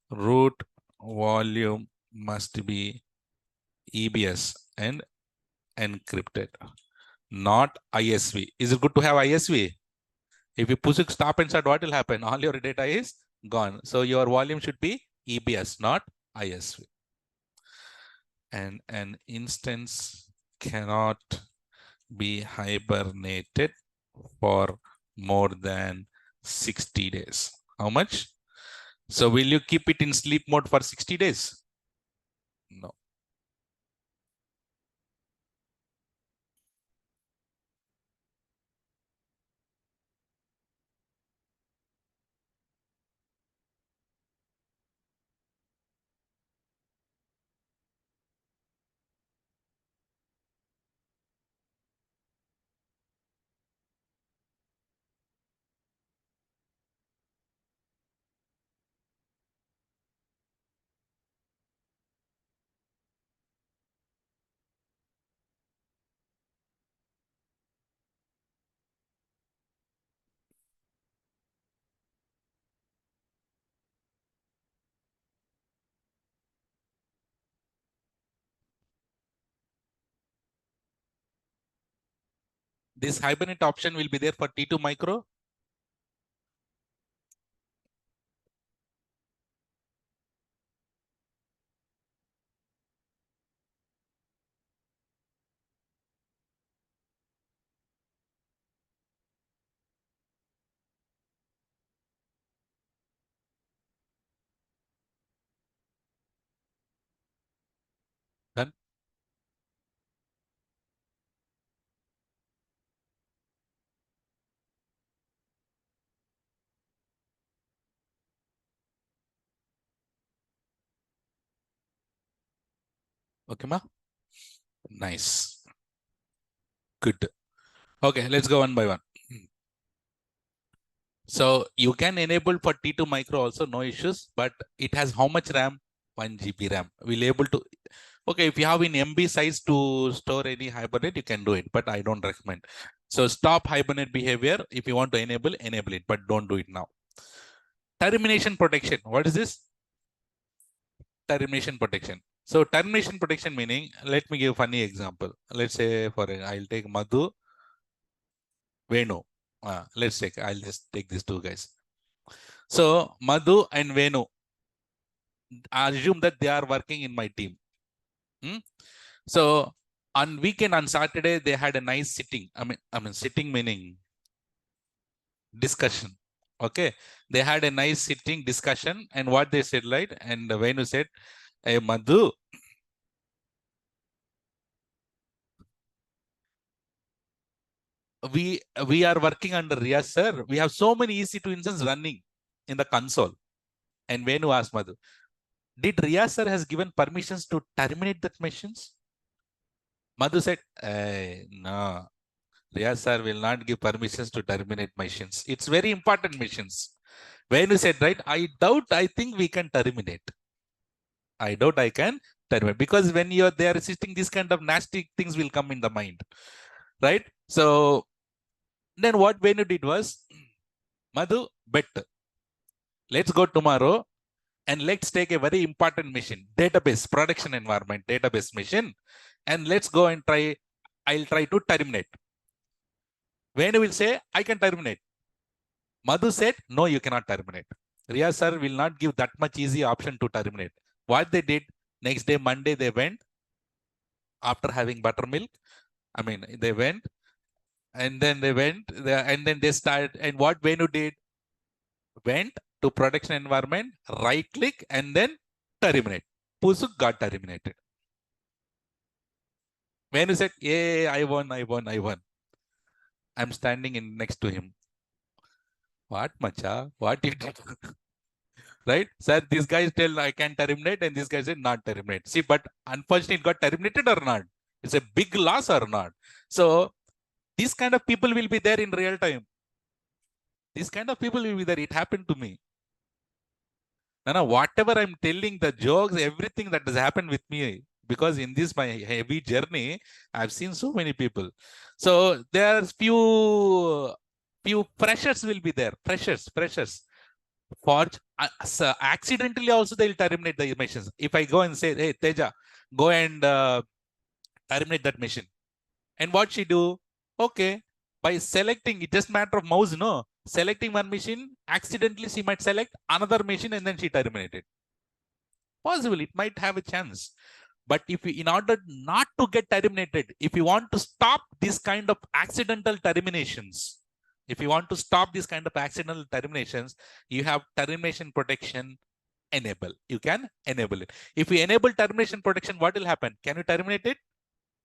Root volume must be EBS and encrypted, not ISV. Is it good to have ISV? If you push it stop and start, what will happen? All your data is gone. So your volume should be EBS, not ISV. And an instance cannot be hibernated for more than 60 days. How much? So will you keep it in sleep mode for 60 days? No. This hibernate option will be there for T2 micro. Done. Okay, ma. Nice. Good. Okay, let's go one by one. So you can enable for T2 micro also, no issues, but it has how much RAM? 1 GB RAM. We'll able to, okay, if you have in MB size to store any hibernate, you can do it, but I don't recommend. So stop hibernate behavior. If you want to enable it, but don't do it now. Termination protection. What is this? Termination protection. So termination protection meaning, let me give a funny example. Let's say I'll take Madhu, Venu. I'll just take these two guys. So Madhu and Venu, I assume that they are working in my team. So on weekend, on Saturday, they had a nice sitting. I mean sitting meaning discussion. Okay. They had a nice sitting discussion, and what they said, right? And Venu said, hey, Madhu, we are working under Riyaz, sir. We have so many EC2 instances running in the console. And Venu asked Madhu, did Riyaz sir has given permissions to terminate that machines? Madhu said, no, Riyaz sir will not give permissions to terminate machines. It's very important machines. Venu said, right, I think we can terminate. I doubt I can terminate, because when they are resisting, this kind of nasty things will come in the mind, right? So then what Venu did was, Madhu, bet. Let's go tomorrow and let's take a very important mission, database, production environment, database mission, and let's go and try. I'll try to terminate. Venu will say, I can terminate. Madhu said, no, you cannot terminate. Riyaz sir will not give that much easy option to terminate. What they did, next day, Monday, they went after having buttermilk. I mean, they went and then and then they started. And what Venu did, went to production environment, right click, and then terminate. Pusuk got terminated. Venu said, yeah, I won. I'm standing in next to him. What, macha? What did you do? Right? Sir, these guys tell I can terminate, and this guy said not terminate. See, but unfortunately, it got terminated or not? It's a big loss or not? So these kind of people will be there in real time. These kind of people will be there. It happened to me. No, whatever I'm telling, the jokes, everything that has happened with me, because in this my heavy journey, I've seen so many people. So there's few freshers will be there. Freshers. For so accidentally also they'll terminate the missions. If I go and say, hey Teja, go and terminate that mission. And what she do? Okay, by selecting, it just matter of mouse, no? Selecting one machine, accidentally she might select another machine and then she terminated. Possible, it might have a chance. But if you, in order not to get terminated, if you want to stop this kind of accidental terminations, if you want to stop this kind of accidental terminations, you have termination protection enable. You can enable it. If you enable termination protection, what will happen? Can you terminate it?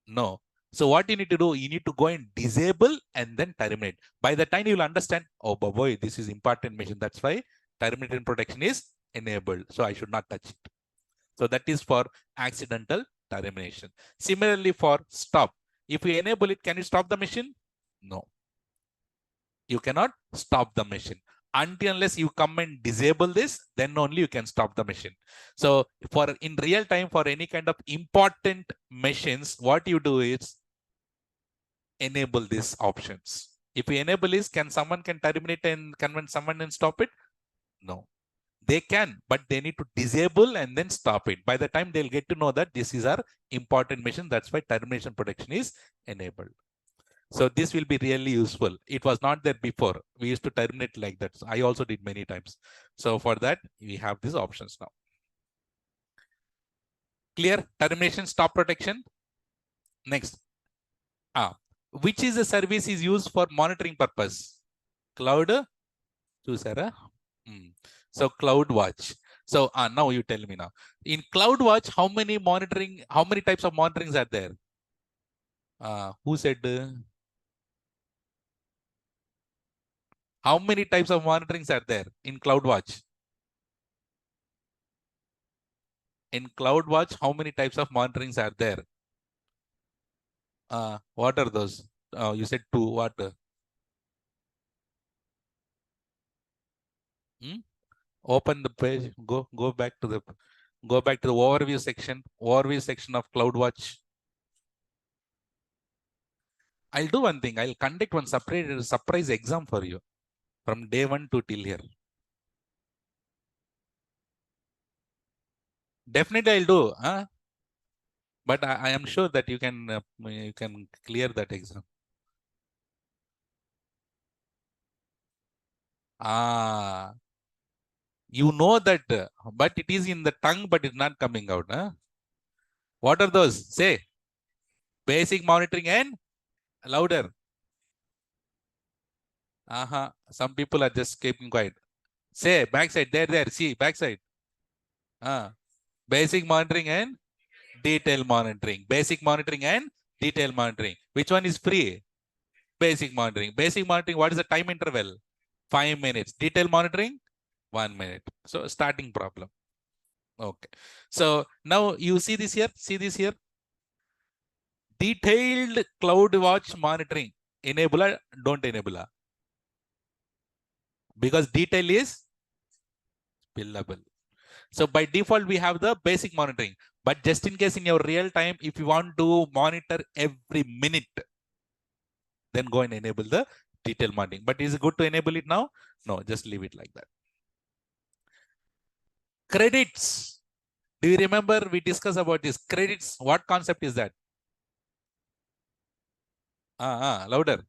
No. So what you need to do, you need to go and disable and then terminate. By the time you will understand, oh boy, this is important mission. That's why termination protection is enabled. So I should not touch it. So that is for accidental termination. Similarly for stop. If you enable it, can you stop the machine? No. You cannot stop the machine. Until unless you come and disable this, then only you can stop the machine. So for in real time, for any kind of important machines, what you do is enable these options. If you enable this, can someone terminate and convince someone and stop it? No. They can, but they need to disable and then stop it. By the time they'll get to know that this is our important mission, that's why termination protection is enabled. So this will be really useful. It was not there before. We used to terminate like that. So I also did many times. So for that, we have these options now. Clear? Termination, stop protection. Next. Which is the service is used for monitoring purpose? Cloud. Chusara. So CloudWatch. So now you tell me now. In CloudWatch, how many types of monitorings are there? Who said? How many types of monitorings are there in CloudWatch? In CloudWatch, how many types of monitorings are there? What are those? You said 2. What? Open the page. Go back to the overview section. Overview section of CloudWatch. I'll do one thing. I'll conduct one surprise exam for you from day 1 to till here. Definitely I'll do. But I am sure that you can clear that exam. You know that, but it is in the tongue, but it's not coming out. What are those? Say. Basic monitoring and louder. Some people are just keeping quiet. Say backside. There. See backside. Basic monitoring and detail monitoring. Basic monitoring and detail monitoring. Which one is free? Basic monitoring. Basic monitoring. What is the time interval? 5 minutes. Detail monitoring. 1 minute. So starting problem. Okay. So now you see this here. See this here. Detailed CloudWatch monitoring. Enable, don't enable. Because detail is billable. So by default, we have the basic monitoring. But just in case in your real time, if you want to monitor every minute, then go and enable the detail monitoring. But is it good to enable it now? No, just leave it like that. Credits. Do you remember we discussed about this? Credits. What concept is that? Louder.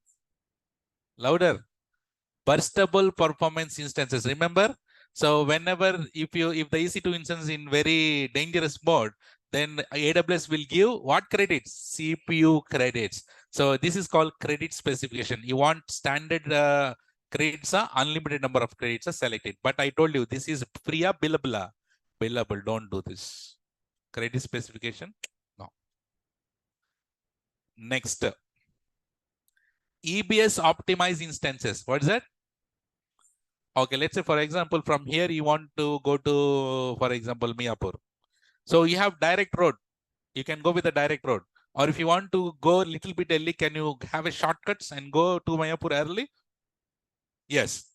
Burstable performance instances. Remember? So whenever if the EC2 instance in very dangerous mode, then AWS will give what credits? CPU credits. So this is called credit specification. You want standard credits, unlimited number of credits are selected. But I told you this is free, billable. Billable. Don't do this. Credit specification. No. Next. EBS optimized instances. What is that? Okay, let's say, for example, from here you want to go to, for example, Miapur. So you have direct road. You can go with a direct road. Or if you want to go a little bit early, can you have a shortcuts and go to Mayapur early? Yes.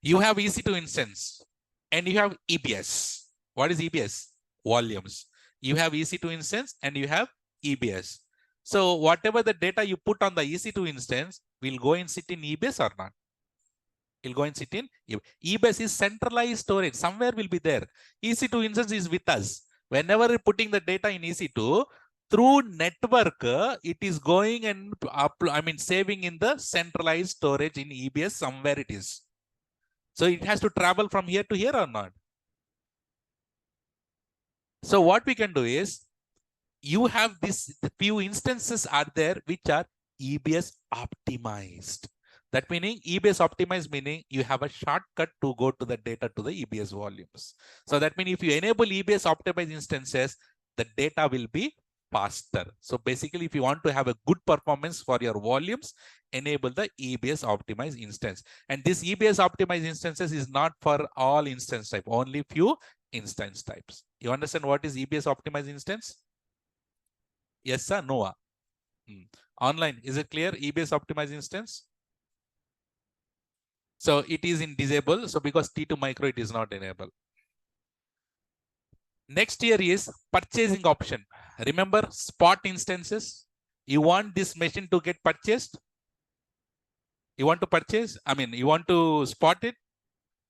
You have EC2 instance and you have EBS. What is EBS? Volumes. You have EC2 instance and you have EBS. So whatever the data you put on the EC2 instance will go and sit in EBS or not? Will go and sit in EBS is centralized storage. Somewhere will be there. EC2 instance is with us. Whenever you're putting the data in EC2, through network, it is going and saving in the centralized storage in EBS. Somewhere it is. So it has to travel from here to here or not? So what we can do is, you have this few instances are there which are EBS optimized. That meaning EBS optimized meaning you have a shortcut to go to the data to the EBS volumes. So that means if you enable EBS optimized instances, the data will be faster. So basically, if you want to have a good performance for your volumes, enable the EBS optimized instance. And this EBS optimized instances is not for all instance type, only few instance types. You understand what is EBS optimized instance? Yes, sir. No. Online, is it clear? EBS optimized instance. So it is in disable. So because T2 micro, it is not enabled. Next here is purchasing option. Remember spot instances. You want this machine to get purchased? You want to purchase? You want to spot it?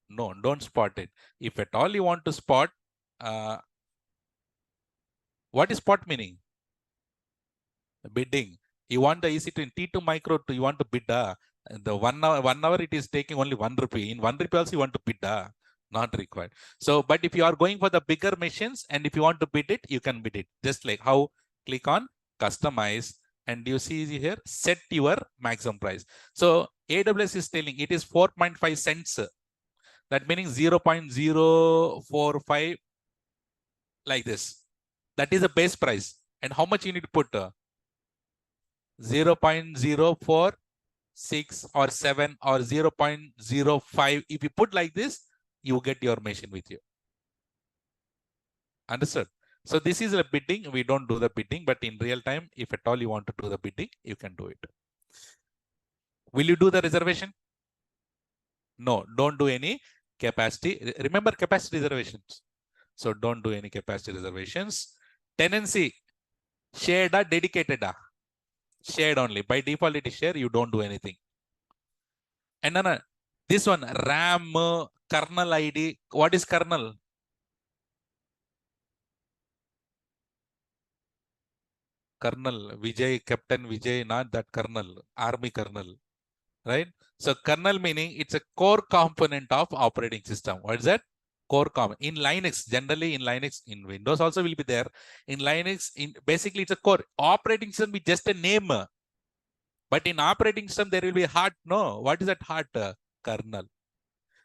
No, don't spot it. If at all you want to spot, what is spot meaning? Bidding. You want the EC2 in T2 micro to, you want to bid. The 1 hour it is taking only 1 rupee. In 1 rupee also you want to bid. Not required. So, but if you are going for the bigger machines and if you want to bid it, you can bid it. Just like how, click on customize and you see here, set your maximum price. So AWS is telling it is 4.5 cents. That meaning 0.045 like this. That is the base price. And how much you need to put? 0.046 or 7 or 0.05. If you put like this, you get your machine with you. Understood? So this is a bidding. We don't do the bidding, but in real time, if at all you want to do the bidding, you can do it. Will you do the reservation? No, don't do any capacity. Remember capacity reservations. So don't do any capacity reservations. Tenancy, shared or dedicated? Shared only. By default, it is shared. You don't do anything. And then this one, RAM, kernel ID. What is kernel? Kernel, Vijay, Captain Vijay, not that kernel, army kernel, right? So kernel meaning it's a core component of operating system. What is that? Core component. In Linux, generally in Linux, in Windows also will be there. In Linux, basically it's a core. Operating system is just a name. But in operating system, there will be heart. No, what is that heart? Kernel.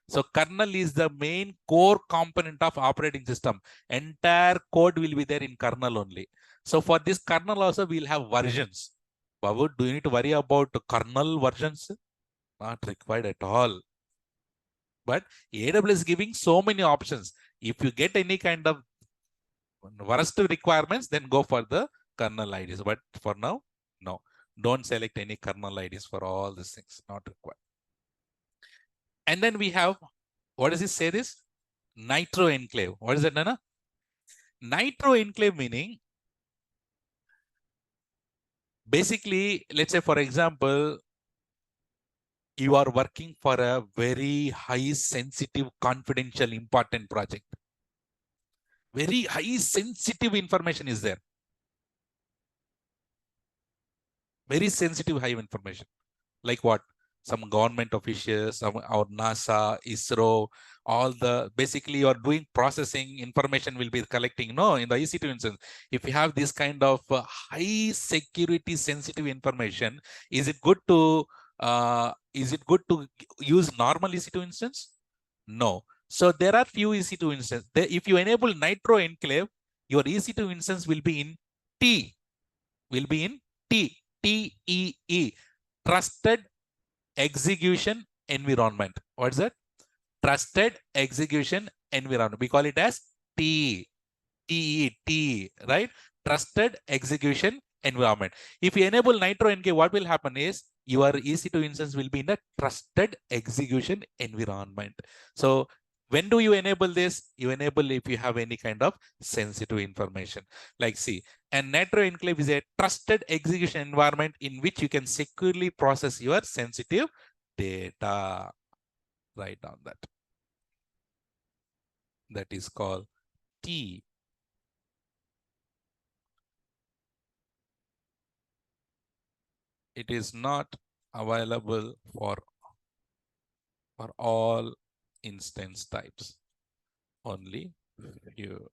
So kernel is the main core component of operating system. Entire code will be there in kernel only. So for this kernel also, we'll have versions. Babu, do you need to worry about kernel versions? Not required at all. But AWS is giving so many options. If you get any kind of worst requirements, then go for the kernel IDs. But for now, no. Don't select any kernel IDs for all these things. Not required. And then we have, what does it say this? Nitro enclave. What is that, Nana? Nitro enclave meaning, basically, let's say, for example, you are working for a very high sensitive, confidential, important project. Very high sensitive information is there. Very sensitive, high information. Like what? Some government officials, or NASA, ISRO, all the, basically you are doing processing, information will be collecting. No, in the EC2 instance, if you have this kind of high security sensitive information, is it good to use normal EC2 instance? No. So there are few EC2 instances. If you enable Nitro enclave, your EC2 instance will be in T. Will be in T. TEE. Trusted Execution Environment. What is that? Trusted Execution Environment. We call it as TEE. TEE, right? Trusted Execution Environment. If you enable Nitro enclave, what will happen is your EC2 instance will be in a trusted execution environment. So when do you enable this? You enable if you have any kind of sensitive information. Like see, a Netro enclave is a trusted execution environment in which you can securely process your sensitive data. Write down that. That is called T. It is not available for all instance types. Only few.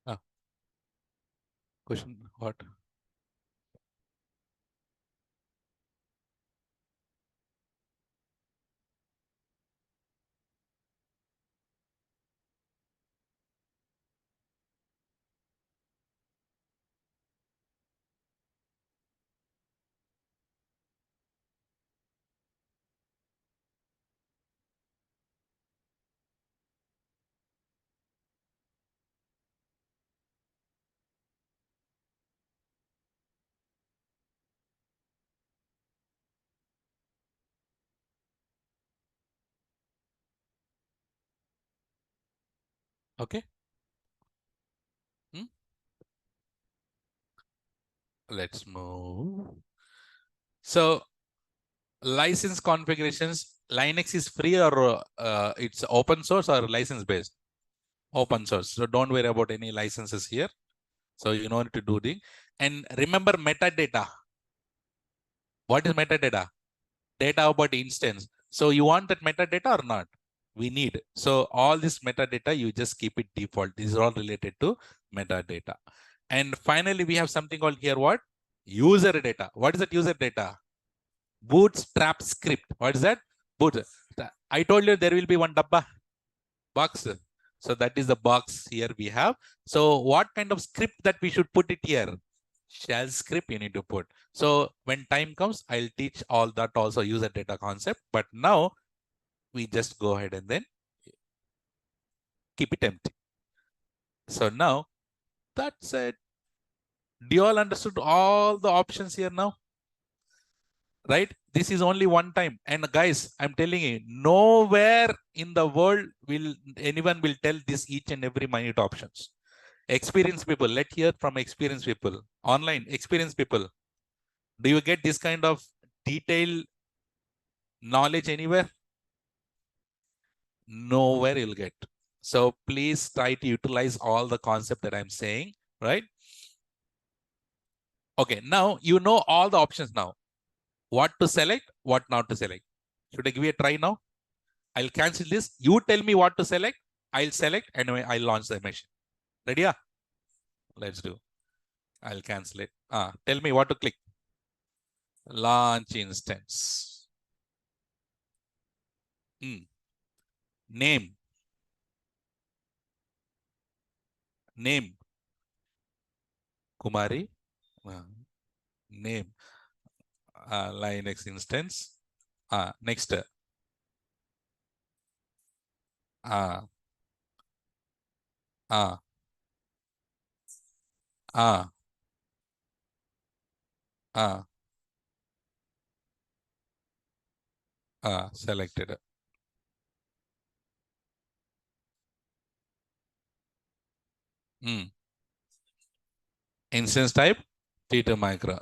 Ah, question what? Okay. Hmm? Let's move. So license configurations, Linux is free or it's open source or license based? Open source. So don't worry about any licenses here. So you know to do the, and remember metadata. What is metadata? Data about instance. So you want that metadata or not? We need. So all this metadata, you just keep it default. These are all related to metadata. And finally, we have something called here what? User data. What is that user data? Bootstrap script. What is that? Boot. I told you there will be one dabba box. So that is the box here we have. So what kind of script that we should put it here? Shell script you need to put. So when time comes, I'll teach all that also user data concept. But now we just go ahead and then keep it empty. So now that's it. Do you all understood all the options here now? Right? This is only one time. And guys, I'm telling you, nowhere in the world will anyone will tell this each and every minute options. Experienced people, let's hear from experienced people. Online, experienced people. Do you get this kind of detailed knowledge anywhere? Nowhere you'll get. So please try to utilize all the concept that I'm saying, right? Okay, now you know all the options now. What to select, what not to select. Should I give you a try now? I'll cancel this. You tell me what to select. I'll select and I'll launch the machine. Ready? Yeah? Let's do. I'll cancel it. Tell me what to click. Launch instance. Name. Name. Kumari. Name. Linux instance. Next. Uh, uh, uh, uh, selected. Instance type T2 micro.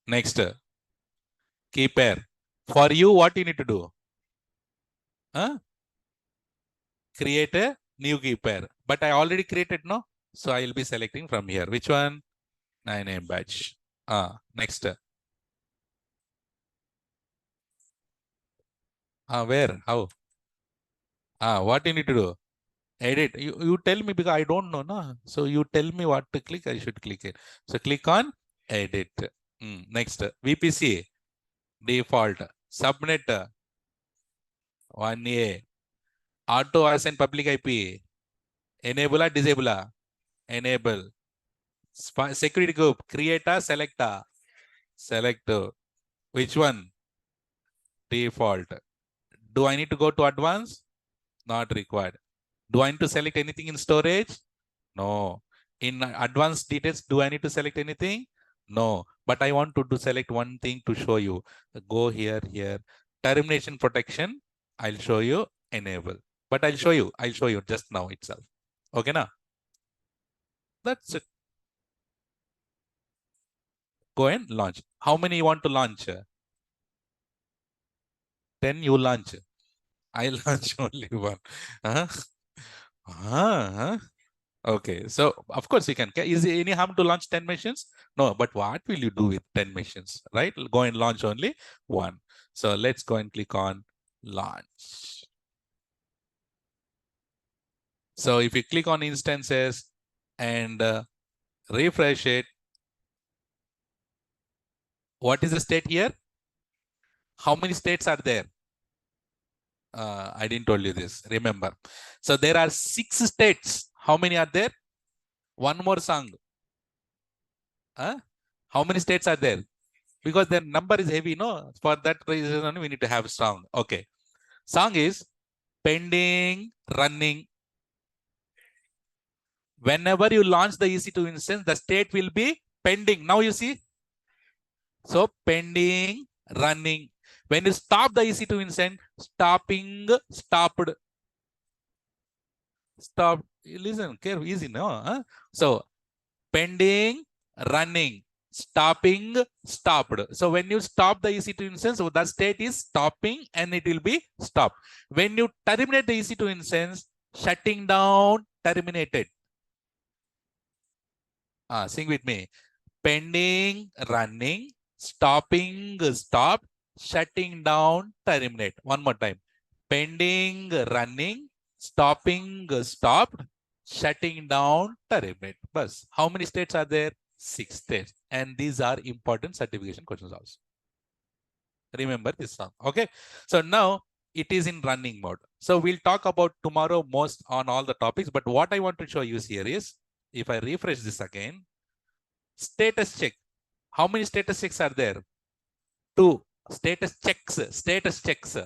Next. Key pair. For you, what you need to do? Create a new key pair. But I already created, no? So I will be selecting from here. Which one? 9 batch. Next. Where? How? What you need to do? Edit. You tell me because I don't know, no? So you tell me what to click, I should click it. So click on edit. Next, VPC, default, subnet, 1A, auto assign public IP, enable or disable, enable, security group, create a select, select, which one? Default. Do I need to go to advanced? Not required. Do I need to select anything in storage? No. In advanced details, do I need to select anything? No. But I want to select one thing to show you. Go here. Termination protection. I'll show you enable. But I'll show you just now itself. Okay, now? That's it. Go and launch. How many you want to launch? 10 you launch. I launch only one. Huh? Huh? Okay, so of course you can. Is there any harm to launch 10 machines? No, but what will you do with 10 machines, right? Go and launch only one. So let's go and click on launch. So if you click on instances and refresh it, what is the state here? How many states are there? I didn't tell you this, remember. So there are 6 states. How many are there? One more song. How many states are there? Because their number is heavy, no? For that reason, we need to have song. Okay. Song is pending, running. Whenever you launch the EC2 instance, the state will be pending. Now you see? So pending, running. When you stop the EC2 instance, stopping, stopped. Stop. Listen, careful, easy, no? So pending, running, stopping, stopped. So when you stop the EC2 instance, so the state is stopping and it will be stopped. When you terminate the EC2 instance, shutting down, terminated. Sing with me. Pending, running, stopping, stop, shutting down, terminate. One more time. Pending, running, stopping, stopped, shutting down, terminate. Bus. How many states are there? 6 states. And these are important certification questions also. Remember this song. Okay. So now it is in running mode. So we'll talk about tomorrow most on all the topics. But what I want to show you here is, if I refresh this again, status check. How many status checks are there? 2. Status checks.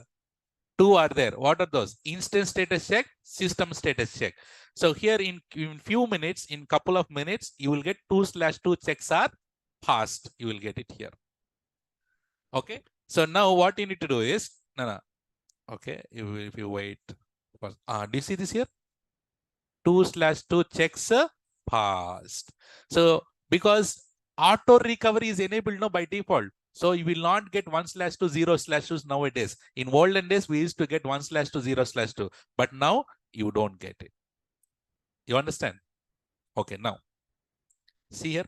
2 are there. What are those? Instance status check, system status check. So here in few minutes, in couple of minutes, you will get 2/2 checks are passed. You will get it here. Okay. So now what you need to do is, okay, if you wait, do you see this here? 2/2 checks passed. So because auto recovery is enabled now by default. So you will not get 1/2 0/2 nowadays. In olden days, we used to get 1/2 0/2, but now you don't get it. You understand? Okay, now see here.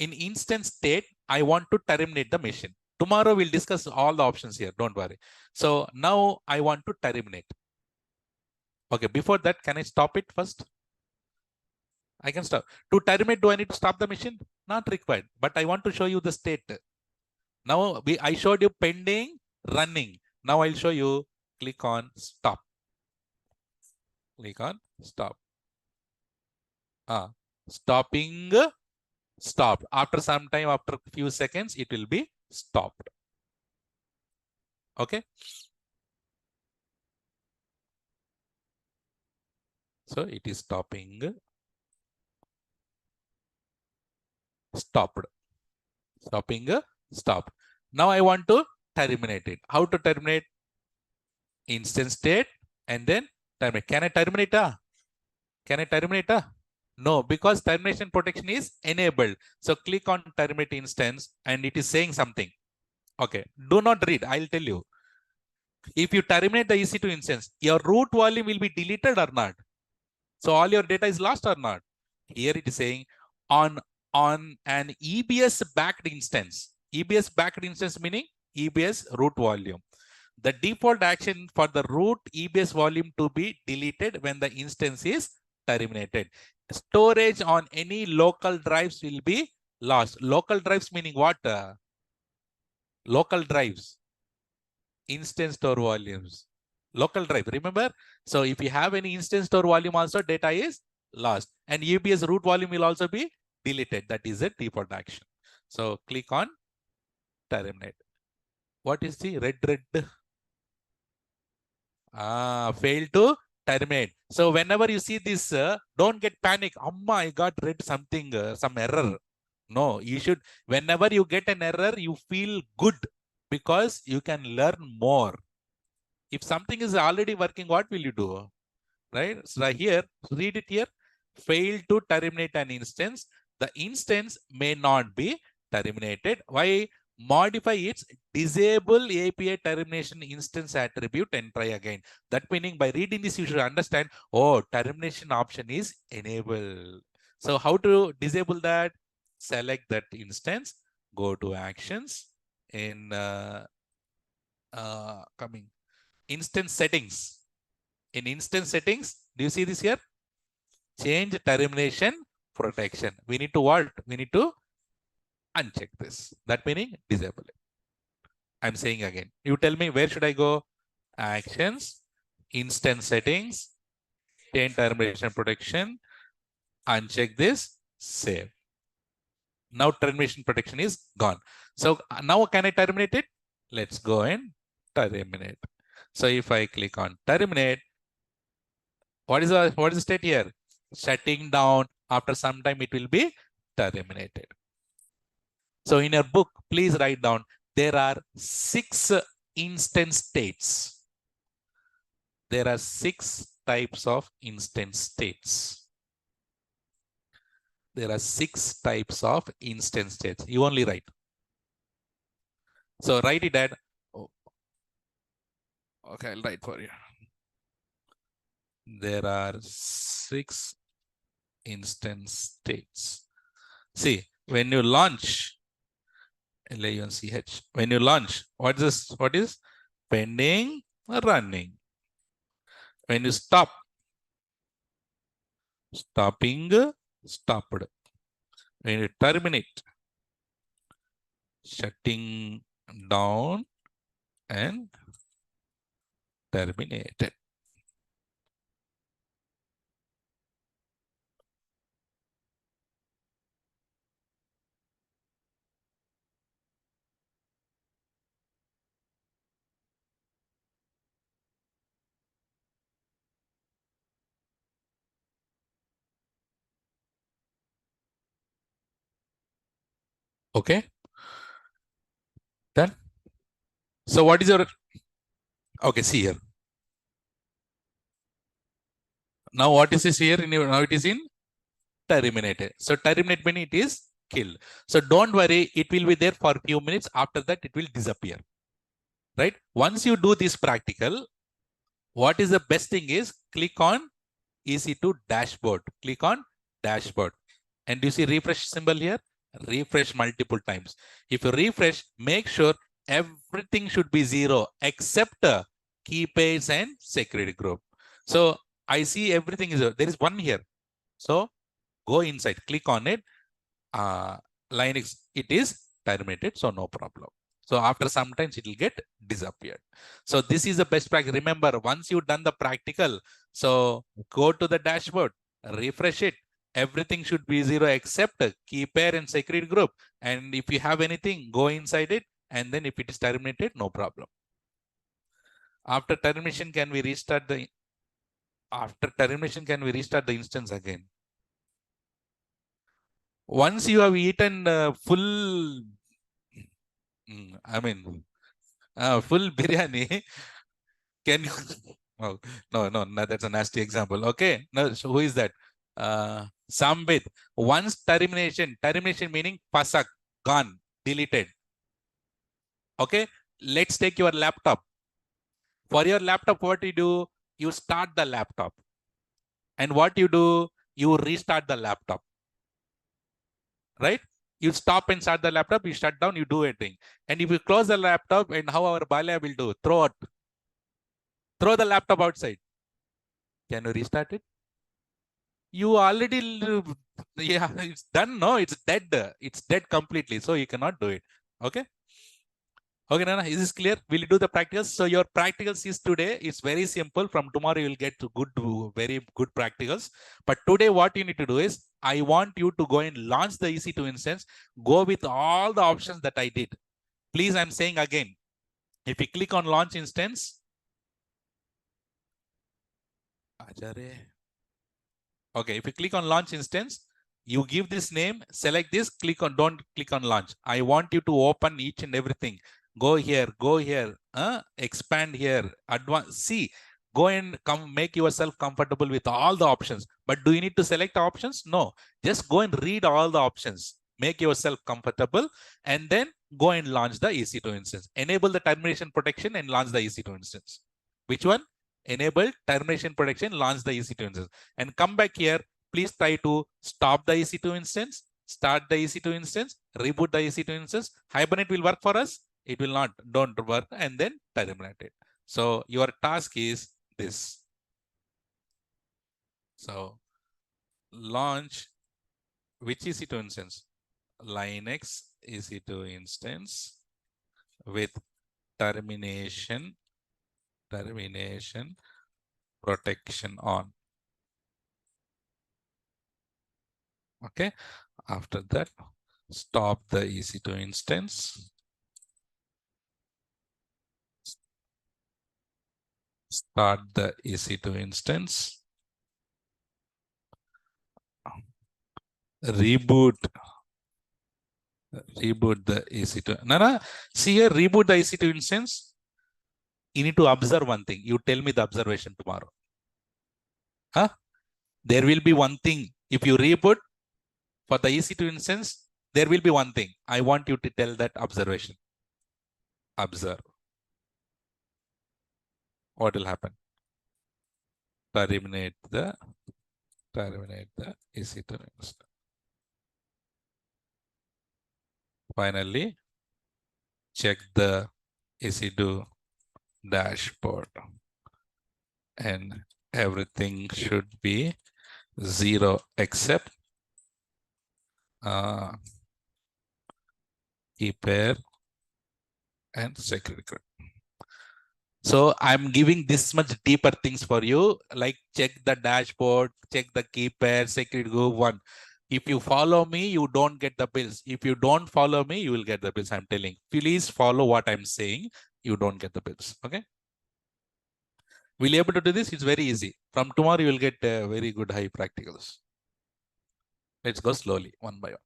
In instance state, I want to terminate the machine. Tomorrow we'll discuss all the options here. Don't worry. So now I want to terminate. Okay, before that, can I stop it first? I can stop. To terminate, do I need to stop the machine? Not required, but I want to show you the state. Now I showed you pending, running. Now I'll show you, click on stop. Click on stop. Stopping, stopped. After some time, after a few seconds, it will be stopped. Okay. So it is stopping, stopped. Stopping, stopped. Now I want to terminate it. How to terminate? Instance state and then terminate. Can I terminate? Can I terminate? No, because termination protection is enabled. So click on terminate instance and it is saying something. Okay, do not read. I'll tell you. If you terminate the EC2 instance, your root volume will be deleted or not. So all your data is lost or not. Here it is saying on an EBS backed instance. EBS backed instance meaning EBS root volume. The default action for the root EBS volume to be deleted when the instance is terminated. Storage on any local drives will be lost. Local drives meaning what? Local drives, instance store volumes. Local drive, remember? So if you have any instance store volume also, data is lost. And EBS root volume will also be deleted. That is a default action. So click on terminate. What is the red? Fail to terminate. So whenever you see this, don't get panic. Amma, I got read something, some error. No, you should, whenever you get an error, you feel good because you can learn more. If something is already working, what will you do? Right? So right here, read it here. Fail to terminate an instance. The instance may not be terminated. Why? Modify its disable API termination instance attribute and try again. That meaning by reading this, you should understand, oh, termination option is enabled. So how to disable that? Select that instance, go to actions in coming instance settings. In instance settings, do you see this here? Change termination protection. We need to what? We need to uncheck this. That meaning disable it. I'm saying again. You tell me where should I go? Actions, instance settings, change termination protection, uncheck this, save. Now termination protection is gone. So now can I terminate it? Let's go and terminate. So if I click on terminate, what is the state here? Shutting down. After some time, it will be terminated. So in your book, please write down, there are 6 instance states. There are 6 types of instance states. There are 6 types of instance states. You only write. So write it at, oh, okay, I'll write for you. There are 6 instance states. See, when you launch, LAUNCH, when you launch, what is this? What is pending, running? When you stop, stopping, stopped. When you terminate, shutting down and terminated. Okay. Done. So what is your, okay, see here. Now what is this here? Now it is in terminated. So terminate means it is kill. So don't worry, it will be there for a few minutes. After that, it will disappear. Right? Once you do this practical, what is the best thing is click on EC2 dashboard. Click on dashboard. And do you see refresh symbol here? Refresh multiple times. If you refresh, make sure everything should be 0 except key pairs and security group. So I see everything is 0. There is one here. So go inside, click on it. Linux, it is terminated, so no problem. So after some times it will get disappeared. So this is the best practice. Remember, once you've done the practical, so go to the dashboard, refresh it. Everything should be 0 except key pair and security group. And if you have anything, go inside it. And then if it is terminated, no problem. After termination, can we restart the instance again? Once you have eaten full biryani, can you? Oh, no, that's a nasty example. Okay, no. So who is that? Sambit. Once termination meaning pasak, gone, deleted. Okay, let's take your laptop. For your laptop, what you do? You start the laptop, and what you do? You restart the laptop. Right? You stop and start the laptop, you shut down, you do anything. And if you close the laptop, and how our Balya will do, throw the laptop outside. Can you restart it? You already, yeah, it's done. No, it's dead. It's dead completely. So you cannot do it. Okay. Okay, Nana, is this clear? Will you do the practicals? So your practicals is today. It's very simple. From tomorrow, you will get to very good practicals. But today, what you need to do is, I want you to go and launch the EC2 instance. Go with all the options that I did. Please, I'm saying again, if you click on launch instance, okay, if you click on launch instance, you give this name, select this, don't click on launch. I want you to open each and everything. Go here, expand here, advance. See, go and make yourself comfortable with all the options. But do you need to select options? No, just go and read all the options. Make yourself comfortable and then go and launch the EC2 instance. Enable the termination protection and launch the EC2 instance. Which one? Enable termination protection, launch the EC2 instance. And come back here. Please try to stop the EC2 instance, start the EC2 instance, reboot the EC2 instance. Hibernate will work for us. It will not, don't work, and then terminate it. So your task is this. So launch which EC2 instance? Linux EC2 instance with termination protection on. Okay. After that, stop the EC2 instance. Start the EC2 instance. Reboot the EC2. Nana, see here, reboot the EC2 instance. You need to observe one thing. You tell me the observation tomorrow. Huh? There will be one thing. If you reboot for the EC2 instance, there will be one thing. I want you to tell that observation. Observe. What will happen? Terminate the EC2 instance. Finally, check the EC2 dashboard and everything should be 0 except key pair and security code. So I'm giving this much deeper things for you, like check the dashboard, check the key pair, security group one. If you follow me, you don't get the bills. If you don't follow me, you will get the bills. I'm telling. Please follow what I'm saying. You don't get the bills. Okay. Will you able to do this? It's very easy. From tomorrow, you will get very good high practicals. Let's go slowly, one by one.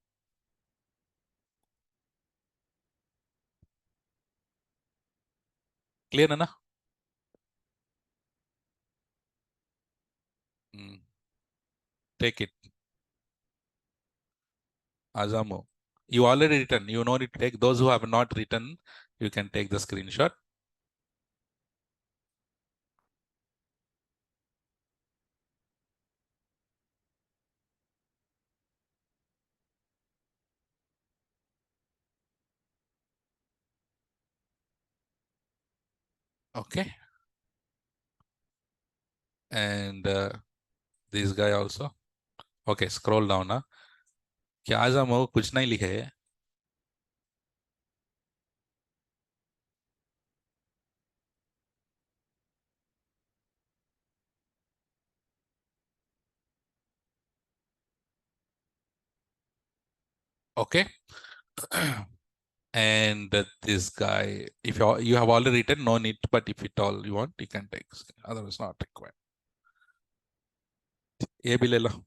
Clear, Nana? Take it. Azamu. You already written. You know it. Take those who have not written. You can take the screenshot. Okay. And this guy also. Okay, scroll down. ना क्या आजम कुछ नहीं लिखे है. Okay. And this guy, if you have already written, no need, but if it all you want, you can take. Otherwise, not required. ये भी ले लो.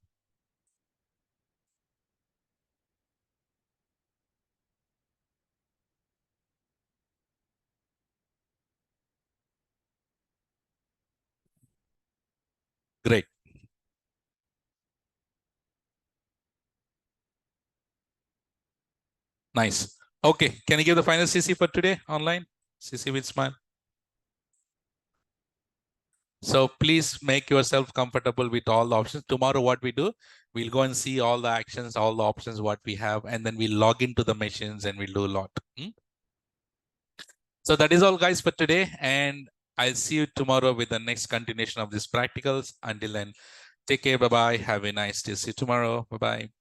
Great. Nice. Okay. Can you give the final CC for today online? CC with smile. So please make yourself comfortable with all the options. Tomorrow, what we do, We'll go and see all the actions, all the options, what we have, and then we'll log into the machines and we'll do a lot. So that is all, guys, for today. And I'll see you tomorrow with the next continuation of these practicals. Until then, take care. Bye-bye. Have a nice day. See you tomorrow. Bye-bye.